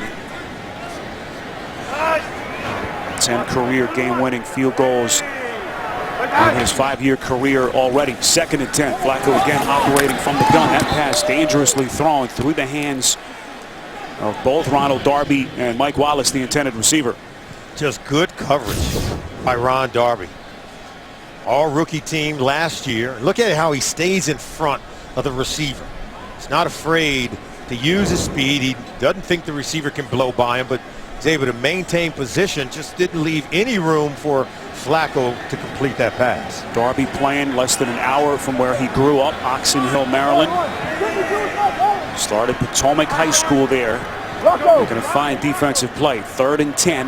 10 career game-winning field goals in his 5-year career already. 2nd and 10. Flacco again operating from the gun. That pass dangerously thrown through the hands of both Ronald Darby and Mike Wallace, the intended receiver. Just good coverage by Ron Darby. All rookie team last year. Look at how he stays in front of the receiver. He's not afraid to use his speed. He doesn't think the receiver can blow by him, but was able to maintain position, just didn't leave any room for Flacco to complete that pass. Darby playing less than an hour from where he grew up, Oxon Hill, Maryland. Started Potomac High School there. They're going to find defensive play. 3rd and 10.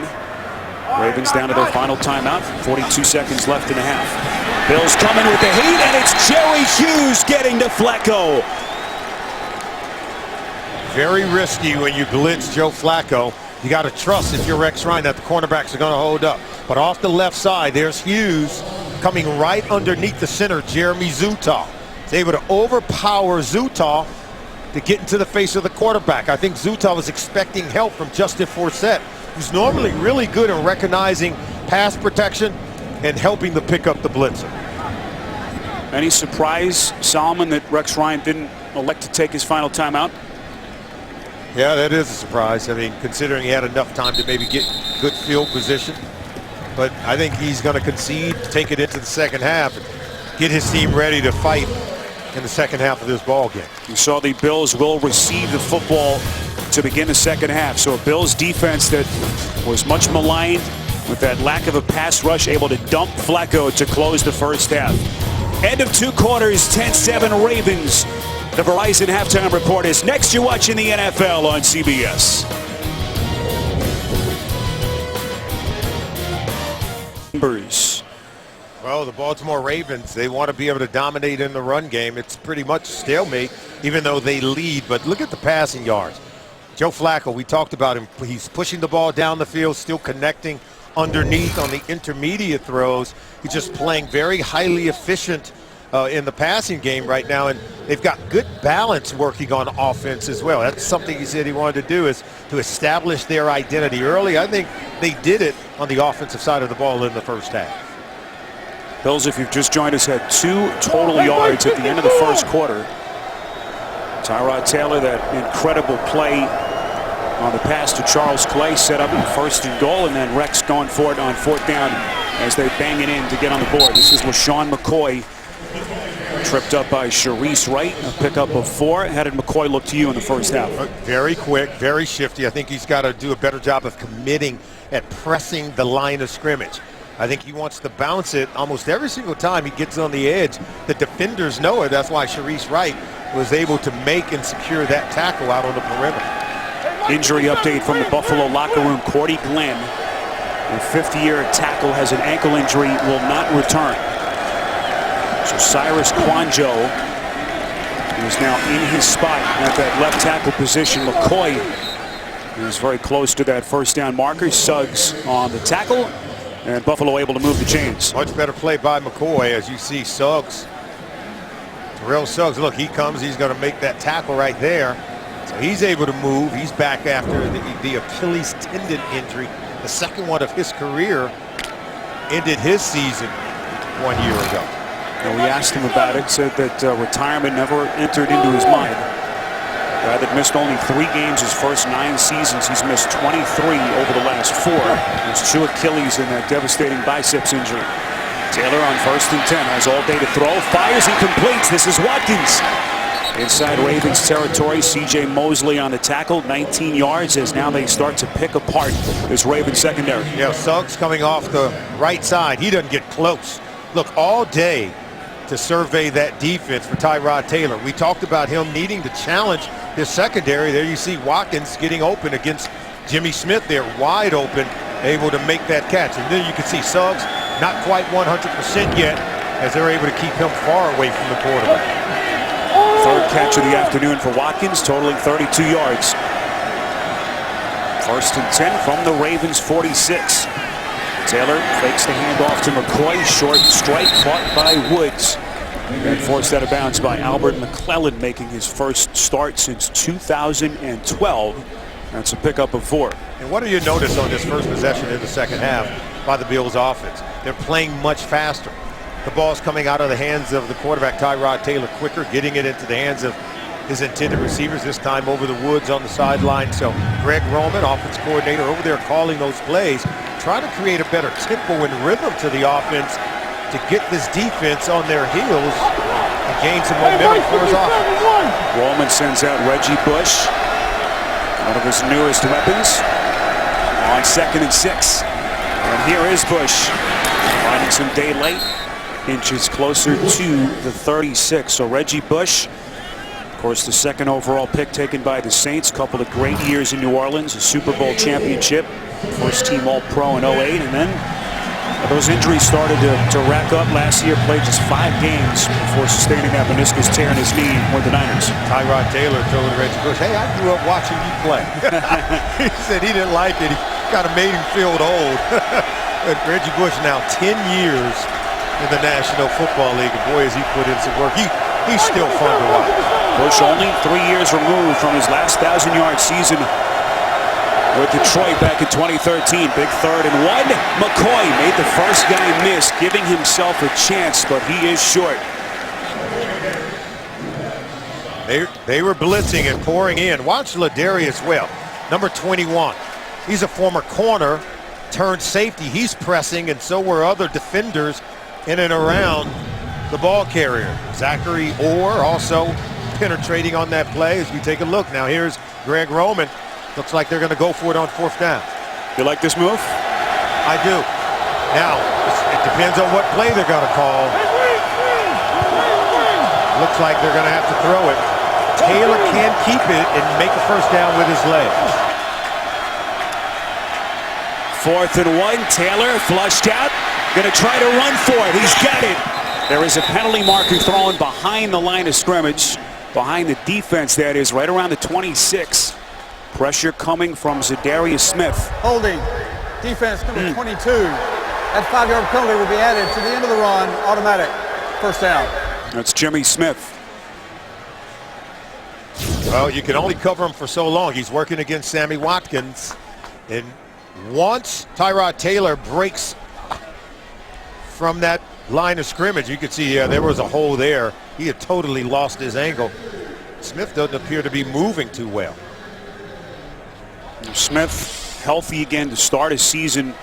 Ravens down to their final timeout. 42 seconds left in the half. Bills coming with the heat, and it's Jerry Hughes getting to Flacco. Very risky when you blitz Joe Flacco. You got to trust if you're Rex Ryan that the cornerbacks are going to hold up. But off the left side, there's Hughes coming right underneath the center, Jeremy Zutaw. He's able to overpower Zutaw to get into the face of the quarterback. I think Zutaw was expecting help from Justin Forsett, who's normally really good in recognizing pass protection and helping to pick up the blitzer. Any surprise, Solomon, that Rex Ryan didn't elect to take his final timeout? Yeah, that is a surprise. I mean, considering he had enough time to maybe get good field position. But I think he's going to concede, take it into the second half, and get his team ready to fight in the second half of this ball game. You saw the Bills will receive the football to begin the second half. So a Bills defense that was much maligned with that lack of a pass rush, able to dump Flacco to close the first half. End of 2 quarters, 10-7 Ravens. The Verizon Halftime Report is next. You're watching the NFL on CBS. Numbers. Well, the Baltimore Ravens, they want to be able to dominate in the run game. It's pretty much stalemate, even though they lead. But look at the passing yards. Joe Flacco, we talked about him. He's pushing the ball down the field, still connecting underneath on the intermediate throws. He's just playing very highly efficient in the passing game right now, and they've got good balance working on offense as well. That's something he said he wanted to do, is to establish their identity early. I think they did it on the offensive side of the ball in the first half. Bills, if you've just joined us, had 2 total yards at the end of the first quarter. Tyrod Taylor, that incredible play on the pass to Charles Clay, set up in 1st and goal, and then Rex going for it on 4th down as they bang it in to get on the board. This is LaShawn McCoy, tripped up by Sharice Wright, a pickup of 4. How did McCoy look to you in the first half? Very quick, very shifty. I think he's got to do a better job of committing at pressing the line of scrimmage. I think he wants to bounce it almost every single time he gets on the edge. The defenders know it. That's why Sharice Wright was able to make and secure that tackle out on the perimeter. Injury update from the Buffalo locker room. Cordy Glenn, a 50-year tackle, has an ankle injury, will not return. So Cyrus Kwanjo is now in his spot at that left tackle position. McCoy is very close to that 1st down marker. Suggs on the tackle, and Buffalo able to move the chains. Much better play by McCoy, as you see Suggs. Terrell Suggs, look, he comes, he's going to make that tackle right there. So he's able to move. He's back after the Achilles tendon injury. The second one of his career, ended his season 1 year ago. And we asked him about it, said that retirement never entered into his mind. A guy that missed only 3 games his first 9 seasons. He's missed 23 over the last 4. There's 2 Achilles and that devastating biceps injury. Taylor on 1st and 10, has all day to throw, fires, he completes. This is Watkins. Inside Ravens territory, C.J. Mosley on the tackle, 19 yards, as now they start to pick apart this Ravens secondary. Yeah, Suggs coming off the right side. He doesn't get close. Look, all day to survey that defense for Tyrod Taylor. We talked about him needing to challenge his secondary. There you see Watkins getting open against Jimmy Smith there, wide open, able to make that catch. And then you can see Suggs not quite 100% yet, as they're able to keep him far away from the quarterback. 3rd catch of the afternoon for Watkins, totaling 32 yards. 1st and 10 from the Ravens 46. Taylor fakes the handoff to McCoy. Short strike caught by Woods. And forced out of bounds by Albert McClellan, making his first start since 2012. That's a pickup of 4. And what do you notice on this first possession in the second half by the Bills offense? They're playing much faster. The ball's coming out of the hands of the quarterback, Tyrod Taylor, quicker, getting it into the hands of his intended receivers, this time over the Woods on the sideline. So Greg Roman, offense coordinator, over there calling those plays, trying to create a better tempo and rhythm to the offense to get this defense on their heels and gain some momentum for his offense. Roman sends out Reggie Bush, one of his newest weapons. on 2nd and 6. And here is Bush finding some daylight, inches closer to the 36. So Reggie Bush, of course, the 2nd overall pick taken by the Saints. Couple of great years in New Orleans, a Super Bowl championship, first team All-Pro in 08, and then those injuries started to rack up. Last year played just 5 games before sustaining that meniscus tear in his knee with the Niners. Tyrod Taylor told Reggie Bush, hey, I grew up watching you play. He said he didn't like it. He kind of made him feel old. But Reggie Bush now 10 years in the National Football League. And boy, has he put in some work. He's still fun to watch. Bush only 3 years removed from his last 1,000-yard season with Detroit back in 2013. Big 3rd and 1. McCoy made the first guy miss, giving himself a chance, but he is short. They were blitzing and pouring in. Watch Ladarius well, number 21. He's a former corner turned safety. He's pressing, and so were other defenders in and around the ball carrier. Zachary Orr also penetrating on that play as we take a look. Now here's Greg Roman. Looks like they're going to go for it on 4th down. You like this move? I do. Now, it depends on what play they're going to call. Looks like they're going to have to throw it. Taylor can keep it and make a 1st down with his legs. 4th and 1. Taylor flushed out. Going to try to run for it. He's got it. There is a penalty marker thrown behind the line of scrimmage. Behind the defense, that is, right around the 26. Pressure coming from Zadarius Smith. Holding. Defense number 22. That 5-yard penalty will be added to the end of the run. Automatic. 1st down. That's Jimmy Smith. Well, you can only cover him for so long. He's working against Sammy Watkins. And once Tyrod Taylor breaks from that line of scrimmage, you can see there was a hole there. He had totally lost his angle. Smith doesn't appear to be moving too well. Smith healthy again to start his season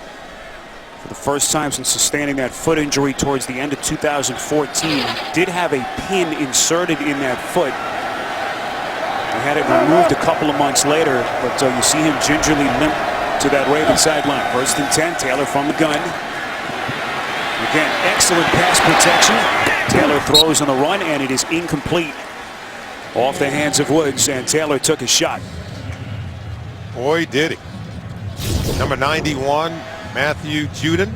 for the first time since sustaining that foot injury towards the end of 2014. He did have a pin inserted in that foot. He had it removed a couple of months later, but you see him gingerly limp to that Ravens sideline. 1st and 10, Taylor from the gun. Again, excellent pass protection. Taylor throws on the run, and it is incomplete. Off the hands of Woods, and Taylor took a shot. Boy, did he. Number 91, Matthew Judon.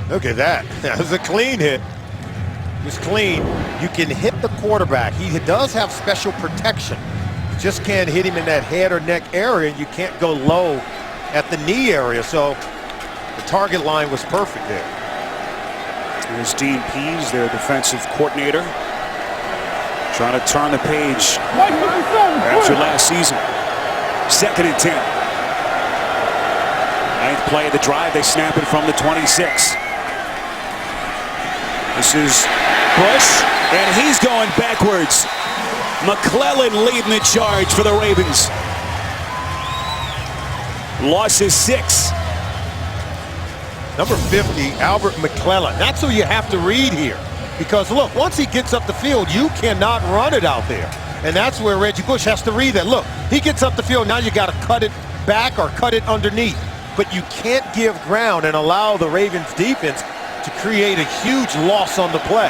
Look at that. That was a clean hit. It was clean. You can hit the quarterback. He does have special protection. You just can't hit him in that head or neck area. You can't go low at the knee area. So the target line was perfect there. Here's Dean Pease, their defensive coordinator, trying to turn the page after last season. 2nd and 10. 9th play of the drive. They snap it from the 26. This is Bush, and he's going backwards. McClellan leading the charge for the Ravens. Loss is 6. Number 50, Albert McClellan. That's who you have to read here. Because, look, once he gets up the field, you cannot run it out there. And that's where Reggie Bush has to read that. Look, he gets up the field, now you got to cut it back or cut it underneath. But you can't give ground and allow the Ravens defense to create a huge loss on the play.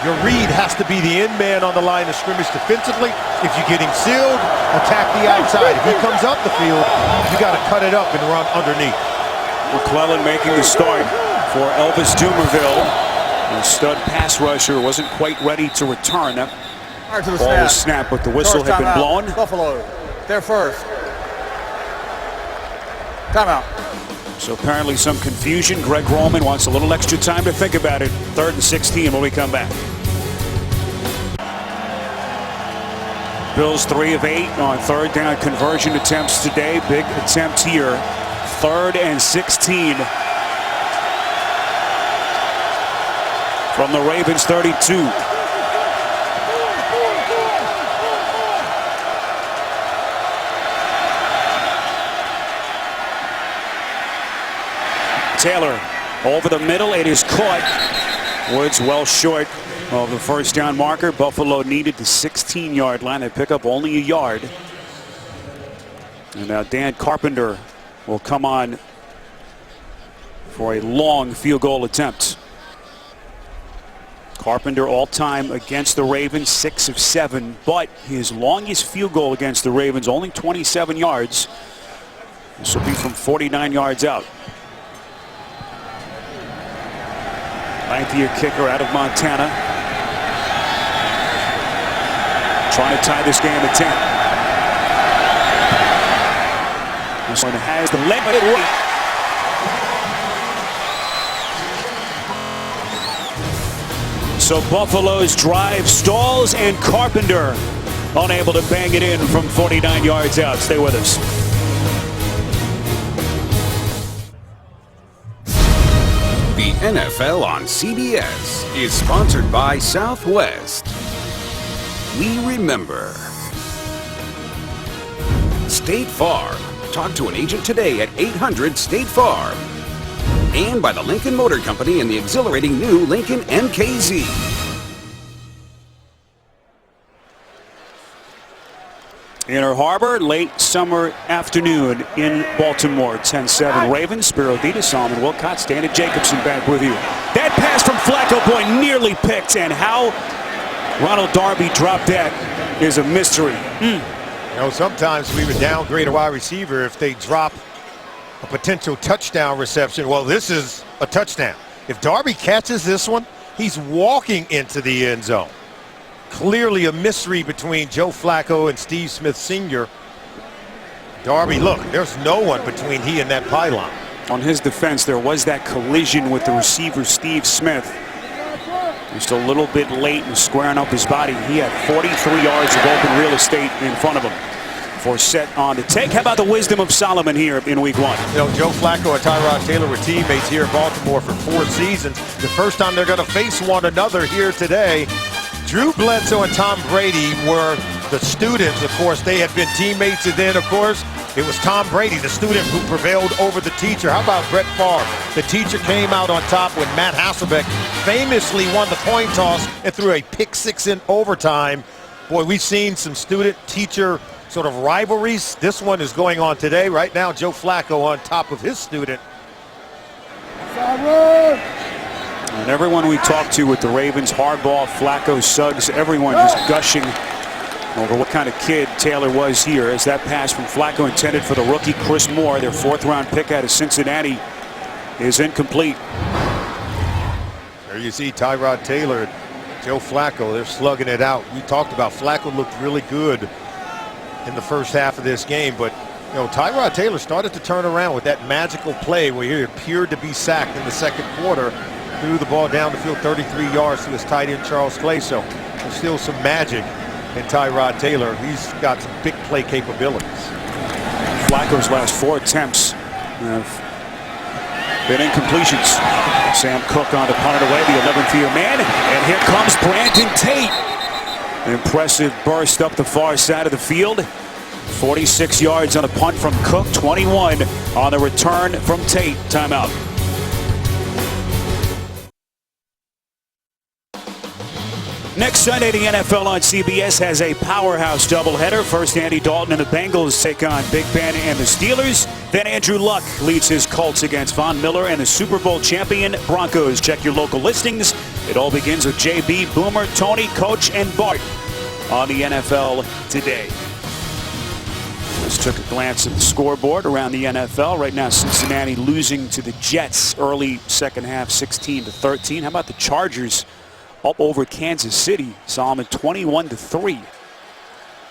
Your read has to be the end man on the line of scrimmage defensively. If you get him sealed, attack the outside. If he comes up the field, you got to cut it up and run underneath. McClellan making the start for Elvis Dumerville. The stud pass rusher wasn't quite ready to return. That ball was snapped, but the whistle had been blown. Buffalo, they're first. Timeout. So apparently some confusion. Greg Roman wants a little extra time to think about it. 3rd and 16 when we come back. Bills 3 of 8 on 3rd down conversion attempts today. Big attempt here. 3rd and 16 from the Ravens 32. Taylor over the middle. It is caught. Woods well short of the 1st down marker. Buffalo needed the 16-yard line. They pick up only a yard. And now Dan Carpenter will come on for a long field goal attempt. Carpenter all-time against the Ravens, 6 of 7, but his longest field goal against the Ravens, only 27 yards. This will be from 49 yards out. 9th-year kicker out of Montana. Trying to tie this game at 10. This one has the limited weight. So Buffalo's drive stalls, and Carpenter unable to bang it in from 49 yards out. Stay with us. The NFL on CBS is sponsored by Southwest. We remember. State Farm. Talk to an agent today at 800-STATE-FARM. And by the Lincoln Motor Company and the exhilarating new Lincoln MKZ. Inner Harbor, late summer afternoon in Baltimore. 10-7 Ravens. Spiro Dita, Solomon Wilcott, Stanley Jacobson back with you. That pass from Flacco, boy, nearly picked. And how Ronald Darby dropped that is a mystery. You know, sometimes we would downgrade a wide receiver if they drop a potential touchdown reception. Well, this is a touchdown. If Darby catches this one, he's walking into the end zone. Clearly a mystery between Joe Flacco and Steve Smith Sr. Darby, look, there's no one between he and that pylon. On his defense, there was that collision with the receiver, Steve Smith. Just a little bit late in squaring up his body. He had 43 yards of open real estate in front of him. Forsett on to take. How about the wisdom of Solomon here in week 1? You know, Joe Flacco and Tyrod Taylor were teammates here in Baltimore for 4 seasons. The first time they're going to face one another here today. Drew Bledsoe and Tom Brady were the students. Of course, they had been teammates, and then, of course, it was Tom Brady, the student, who prevailed over the teacher. How about Brett Favre? The teacher came out on top when Matt Hasselbeck famously won the coin toss and threw a pick-6 in overtime. Boy, we've seen some student-teacher sort of rivalries. This one is going on today. Right now, Joe Flacco on top of his student. And everyone we talked to with the Ravens, Harbaugh, Flacco, Suggs, everyone just gushing over what kind of kid Taylor was here, as that pass from Flacco intended for the rookie Chris Moore, their 4th-round pick out of Cincinnati, is incomplete. There you see Tyrod Taylor, Joe Flacco, they're slugging it out. We talked about Flacco looked really good in the first half of this game, but you know, Tyrod Taylor started to turn around with that magical play where he appeared to be sacked in the second quarter, threw the ball down the field 33 yards to his tight end Charles Clay. So there's still some magic in Tyrod Taylor. He's got some big play capabilities. Flacco's last 4 attempts have been incompletions. Sam Cook on to punt it away, the 11th-year man, and here comes Brandon Tate. An impressive burst up the far side of the field. 46 yards on a punt from Cook, 21 on the return from Tate. Timeout. Next Sunday, the NFL on CBS has a powerhouse doubleheader. First, Andy Dalton and the Bengals take on Big Ben and the Steelers. Then Andrew Luck leads his Colts against Von Miller and the Super Bowl champion Broncos. Check your local listings. It all begins with JB, Boomer, Tony, Coach, and Bart on the NFL Today. Let's take a glance at the scoreboard around the NFL. Right now, Cincinnati losing to the Jets early second half, 16-13. How about the Chargers up over Kansas City? Solomon, 21-3.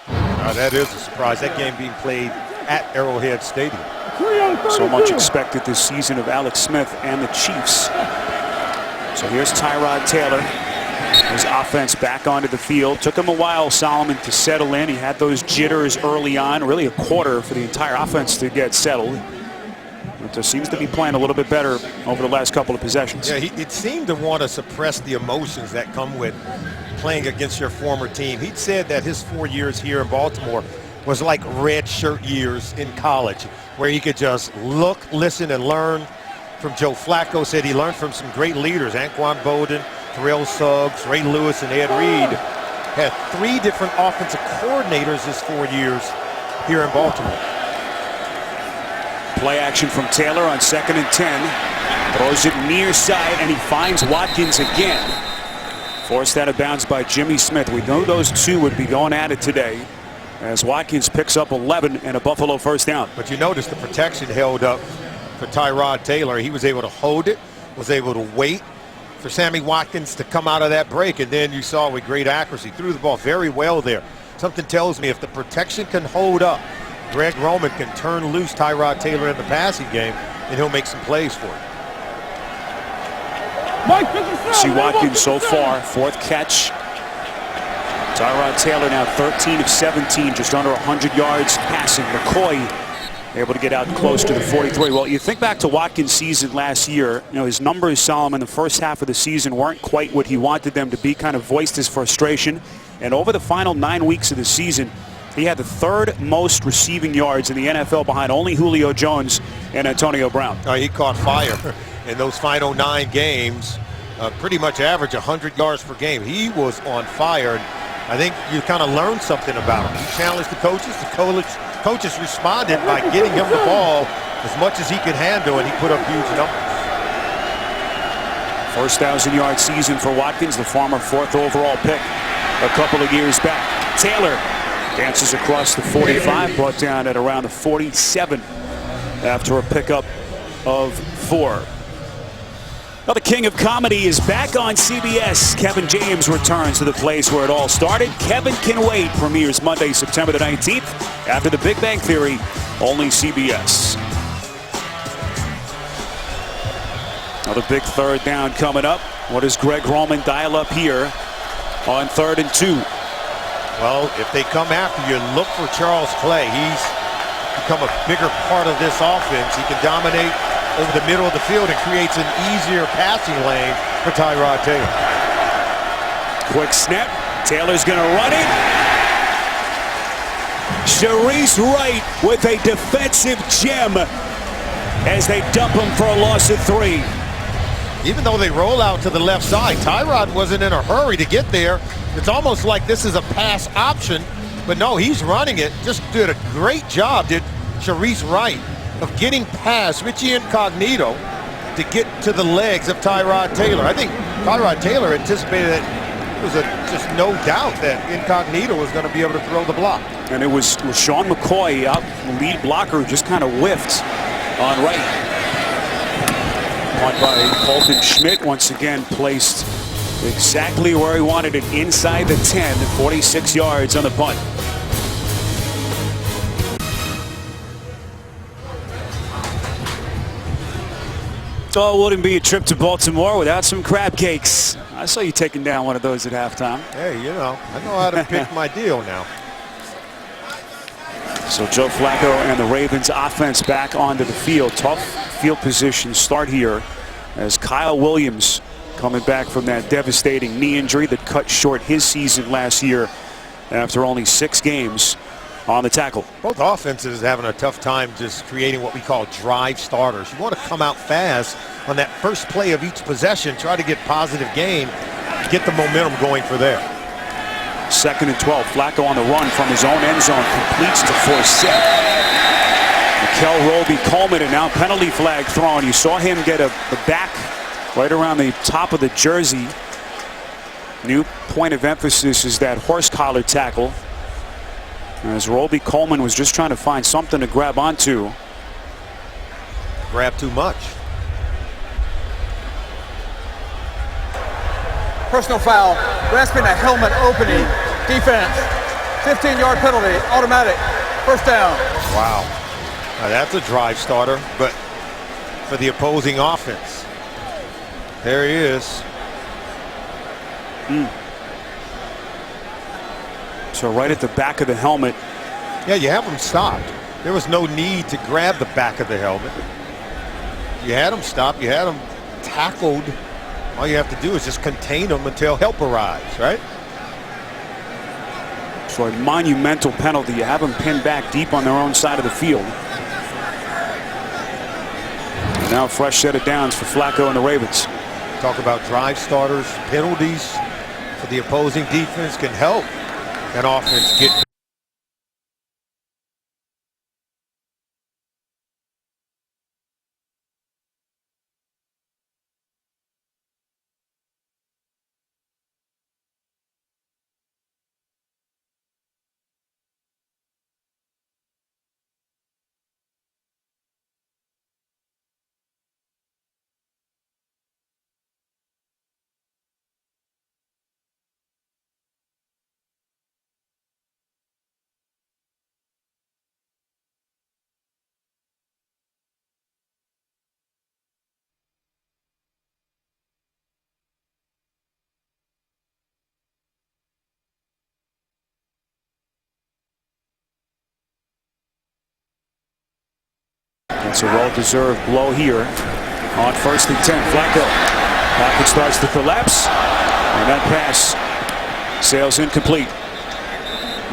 That is a surprise. That game being played at Arrowhead Stadium. So much expected this season of Alex Smith and the Chiefs. So here's Tyrod Taylor. His offense back onto the field. Took him a while, Solomon, to settle in. He had those jitters early on, really a quarter for the entire offense to get settled. But seems to be playing a little bit better over the last couple of possessions. Yeah, it seemed to want to suppress the emotions that come with playing against your former team. He'd said that his 4 years here in Baltimore was like red shirt years in college, where he could just look, listen, and learn from Joe Flacco. Said he learned from some great leaders, Anquan Bolden, Terrell Suggs, Ray Lewis, and Ed Reed. Had 3 different offensive coordinators his 4 years here in Baltimore. Play action from Taylor on 2nd and 10. Throws it near side, and he finds Watkins again. Forced out of bounds by Jimmy Smith. We know those two would be going at it today, as Watkins picks up 11 and a Buffalo first down. But you notice the protection held up for Tyrod Taylor. He was able to hold it, was able to wait for Sammy Watkins to come out of that break, and then you saw with great accuracy, threw the ball very well there. Something tells me if the protection can hold up, Greg Roman can turn loose Tyrod Taylor in the passing game, and he'll make some plays for it. See Watkins so far, 4th catch. Tyrod Taylor now 13 of 17, just under 100 yards passing. McCoy able to get out close to the 43. Well, you think back to Watkins' season last year, his numbers, Solomon, in the first half of the season weren't quite what he wanted them to be, kind of voiced his frustration. And over the final 9 weeks of the season, he had the 3rd most receiving yards in the NFL behind only Julio Jones and Antonio Brown. He caught fire in those final 9 games, pretty much average 100 yards per game. He was on fire. And I think you kind of learned something about him. He challenged the coaches. The coaches responded by getting him the ball as much as he could handle, and he put up huge numbers. First 1,000-yard season for Watkins, the former 4th overall pick a couple of years back. Taylor dances across the 45, brought down at around the 47 after a pickup of 4. Well, the king of comedy is back on CBS. Kevin James returns to the place where it all started. Kevin Can Wait premieres Monday, September the 19th. After The Big Bang Theory, only CBS. Another big 3rd down coming up. What does Greg Roman dial up here on 3rd and 2? Well, if they come after you, look for Charles Clay. He's become a bigger part of this offense. He can dominate over the middle of the field and creates an easier passing lane for Tyrod Taylor. Quick snap. Taylor's going to run it. Sharice Wright with a defensive gem as they dump him for a loss of 3. Even though they roll out to the left side, Tyrod wasn't in a hurry to get there. It's almost like this is a pass option, but no, he's running it. Just did a great job, did Sharice Wright, of getting past Richie Incognito to get to the legs of Tyrod Taylor. I think Tyrod Taylor anticipated that it was just no doubt that Incognito was going to be able to throw the block. And it was Sean McCoy, out lead blocker, just kind of whiffed on Wright. Caught by Colton Schmidt, once again placed exactly where he wanted it, inside the 10, 46 yards on the punt. Oh, it wouldn't be a trip to Baltimore without some crab cakes. I saw you taking down one of those at halftime. Hey, I know how to pick my deal now. So Joe Flacco and the Ravens offense back onto the field. Tough field position start here as Kyle Williams coming back from that devastating knee injury that cut short his season last year after only 6 games on the tackle. Both offenses having a tough time just creating what we call drive starters. You want to come out fast on that first play of each possession, try to get positive gain, get the momentum going for there. 2nd and 12. Flacco on the run from his own end zone, completes to Forsett. Mikel Roby-Coleman, and now penalty flag thrown. You saw him get a back right around the top of the jersey. New point of emphasis is that horse collar tackle, as Roby-Coleman was just trying to find something to grab onto. Grab too much. Personal foul, grasping a helmet opening, defense, 15-yard penalty, automatic, first down. Wow, now that's a drive starter, but for the opposing offense. There he is. So right at the back of the helmet. Yeah, you have him stopped. There was no need to grab the back of the helmet. You had him stopped, you had him tackled. All you have to do is just contain them until help arrives, right? So a monumental penalty. You have them pinned back deep on their own side of the field. And now a fresh set of downs for Flacco and the Ravens. Talk about drive starters, penalties for the opposing defense can help an offense get It's a well-deserved blow here on 1st and 10. Flacco. Pocket starts to collapse, and that pass sails incomplete.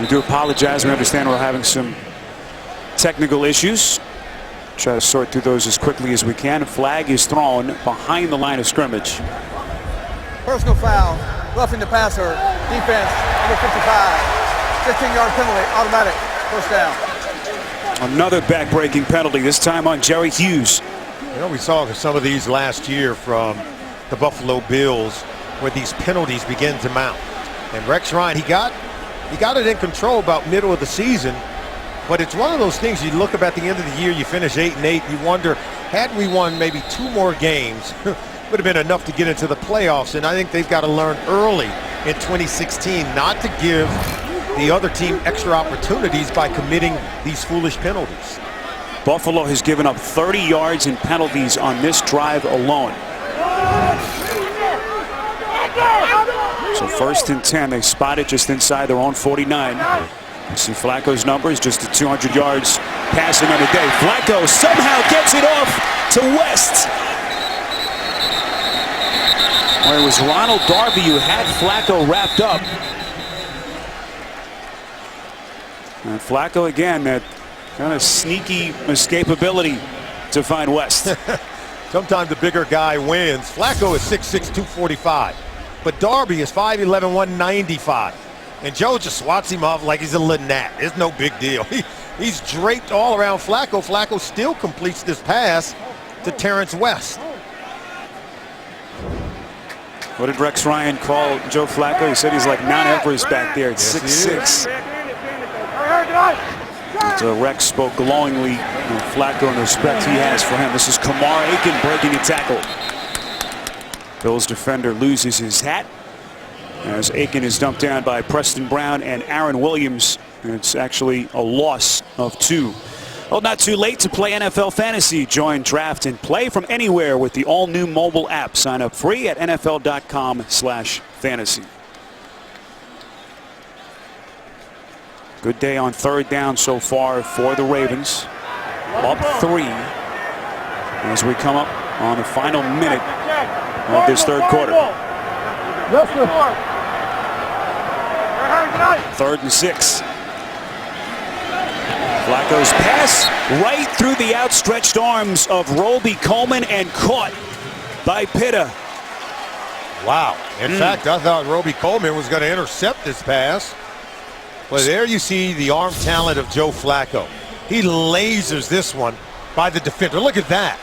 We do apologize. We understand we're having some technical issues. Try to sort through those as quickly as we can. A flag is thrown behind the line of scrimmage. Personal foul, roughing the passer, defense, number 55. 15-yard penalty, automatic, first down. Another back-breaking penalty, this time on Jerry Hughes. You know, we saw some of these last year from the Buffalo Bills where these penalties begin to mount. And Rex Ryan, he got it in control about middle of the season. But it's one of those things, you look up at the end of the year, you finish 8-8, you wonder, had we won maybe 2 more games, would have been enough to get into the playoffs. And I think they've got to learn early in 2016 not to give the other team extra opportunities by committing these foolish penalties. Buffalo has given up 30 yards in penalties on this drive alone. So 1st and 10, they spot it just inside their own 49. You see Flacco's numbers, just at 200 yards passing on the day. Flacco somehow gets it off to West. Well, it was Ronald Darby who had Flacco wrapped up. And Flacco again, that kind of sneaky escapability to find West. Sometimes the bigger guy wins. Flacco is 6'6", 245. But Darby is 5'11", 195. And Joe just swats him off like he's a little gnat. It's no big deal. He's draped all around Flacco. Flacco still completes this pass to Terrence West. What did Rex Ryan call Joe Flacco? He said he's like Mount Everest back there at 6'6". So Rex spoke glowingly of Flacco and the respect he has for him. This is Kamar Aiken breaking a tackle. Bills defender loses his hat as Aiken is dumped down by Preston Brown and Aaron Williams. And it's actually a loss of 2. Well, not too late to play NFL Fantasy. Join Draft and Play from anywhere with the all-new mobile app. Sign up free at NFL.com/fantasy. Good day on 3rd down so far for the Ravens. Up 3 as we come up on the final minute of this 3rd quarter. 3rd and 6. Flacco's pass right through the outstretched arms of Roby Coleman and caught by Pitta. Wow. In fact, I thought Roby Coleman was going to intercept this pass. Well, there you see the arm talent of Joe Flacco. He lasers this one by the defender. Look at that.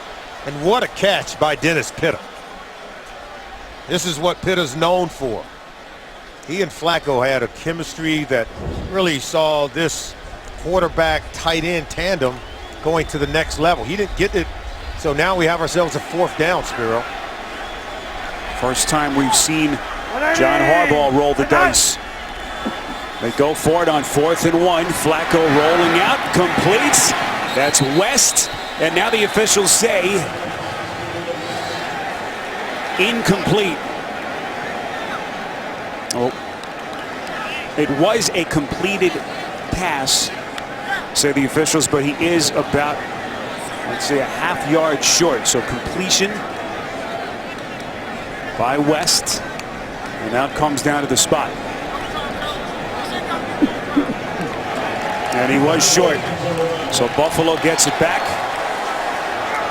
And what a catch by Dennis Pitta. This is what Pitta's known for. He and Flacco had a chemistry that really saw this quarterback tight end tandem going to the next level. He didn't get it, so now we have ourselves a 4th down, Spiro. First time we've seen John Harbaugh roll the dice. They go for it on 4th and 1. Flacco rolling out, completes. That's West, and now the officials say incomplete. Oh, it was a completed pass, say the officials, but he is about, let's say, a half yard short. So completion by West, and now it comes down to the spot. And he was short. So Buffalo gets it back.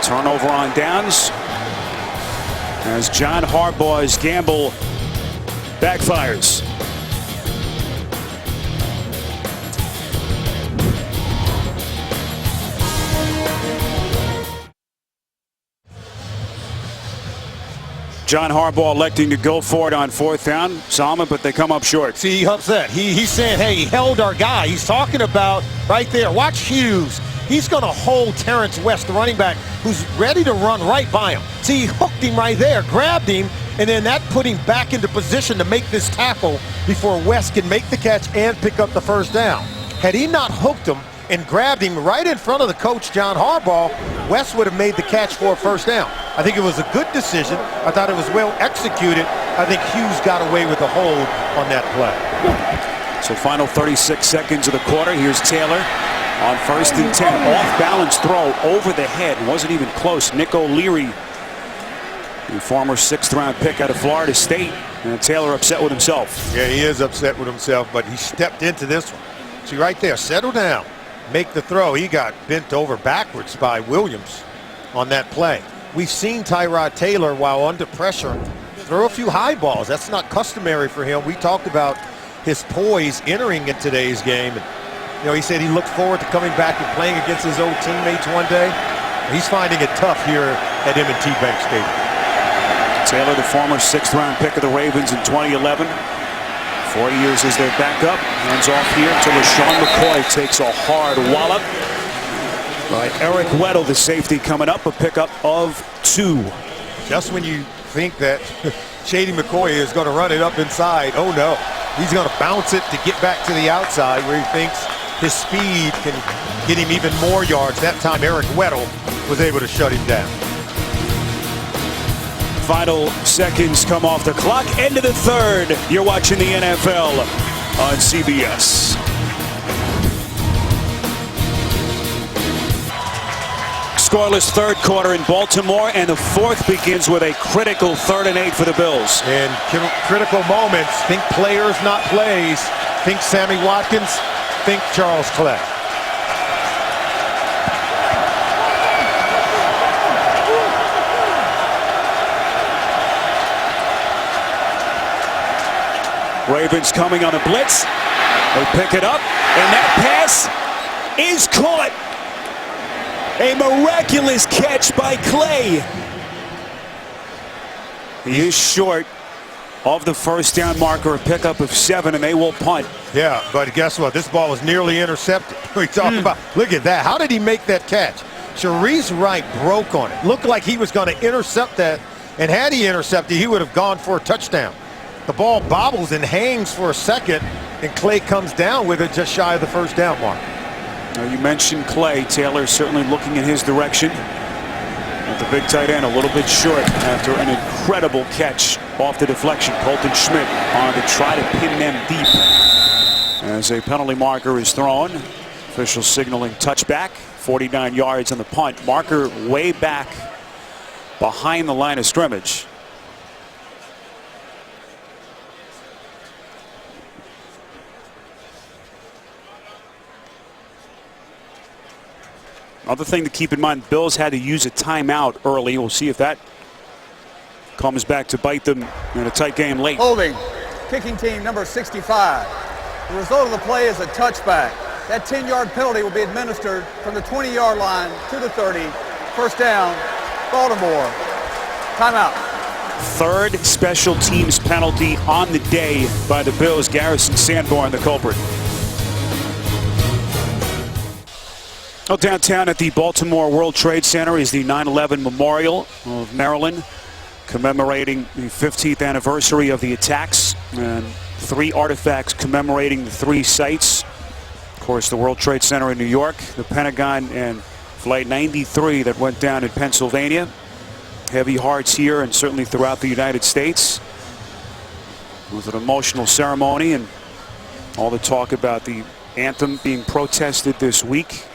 Turnover on downs as John Harbaugh's gamble backfires. John Harbaugh electing to go for it on 4th down. Salmon, but they come up short. See, he upset. He's saying, hey, he held our guy. He's talking about right there. Watch Hughes. He's going to hold Terrence West, the running back, who's ready to run right by him. See, he hooked him right there, grabbed him, and then that put him back into position to make this tackle before West can make the catch and pick up the 1st down. Had he not hooked him and grabbed him right in front of the coach, John Harbaugh, West would have made the catch for a 1st down. I think it was a good decision. I thought it was well executed. I think Hughes got away with the hold on that play. So final 36 seconds of the quarter. Here's Taylor. On 1st and 10, off-balance throw over the head. Wasn't even close. Nick O'Leary, the former 6th-round pick out of Florida State. And Taylor upset with himself. Yeah, he is upset with himself, but he stepped into this one. See right there, settle down, make the throw. He got bent over backwards by Williams on that play. We've seen Tyrod Taylor, while under pressure, throw a few high balls. That's not customary for him. We talked about his poise entering in today's game. And, you know, he said he looked forward to coming back and playing against his old teammates one day. He's finding it tough here at M&T Bank Stadium. Taylor, the former 6th-round pick of the Ravens in 2011. 4 years as their backup. Hands off here to LaShawn McCoy. Takes a hard wallop by Eric Weddle, the safety, coming up. A pickup of 2. Just when you think that Shady McCoy is going to run it up inside, oh no. He's going to bounce it to get back to the outside where he thinks his speed can get him even more yards. That time Eric Weddle was able to shut him down. Final seconds come off the clock. End of the 3rd. You're watching the NFL on CBS. Scoreless 3rd quarter in Baltimore, and the 4th begins with a critical 3rd and 8 for the Bills. In critical moments, think players, not plays. Think Sammy Watkins, think Charles Clay. Ravens coming on a blitz. They pick it up, and that pass is caught. A miraculous catch by Clay. He is short of the 1st down marker, a pickup of 7, and they will punt. Yeah, but guess what? This ball was nearly intercepted. We talk about, look at that. How did he make that catch? Sharice Wright broke on it. Looked like he was going to intercept that, and had he intercepted, he would have gone for a touchdown. The ball bobbles and hangs for a second, and Clay comes down with it just shy of the 1st down mark. Now you mentioned Clay. Taylor certainly looking in his direction. With the big tight end a little bit short after an incredible catch off the deflection. Colton Schmidt on to try to pin them deep. As a penalty marker is thrown. Official signaling touchback. 49 yards on the punt. Marker way back behind the line of scrimmage. Other thing to keep in mind, Bills had to use a timeout early. We'll see if that comes back to bite them in a tight game late. Holding, kicking team number 65. The result of the play is a touchback. That 10-yard penalty will be administered from the 20-yard line to the 30. 1st down, Baltimore. Timeout. 3rd special teams penalty on the day by the Bills. Garrison Sanborn, the culprit. Well, downtown at the Baltimore World Trade Center is the 9/11 Memorial of Maryland, commemorating the 15th anniversary of the attacks, and 3 artifacts commemorating the 3 sites. Of course, the World Trade Center in New York, the Pentagon, and Flight 93 that went down in Pennsylvania. Heavy hearts here and certainly throughout the United States. It was an emotional ceremony, and all the talk about the anthem being protested this week.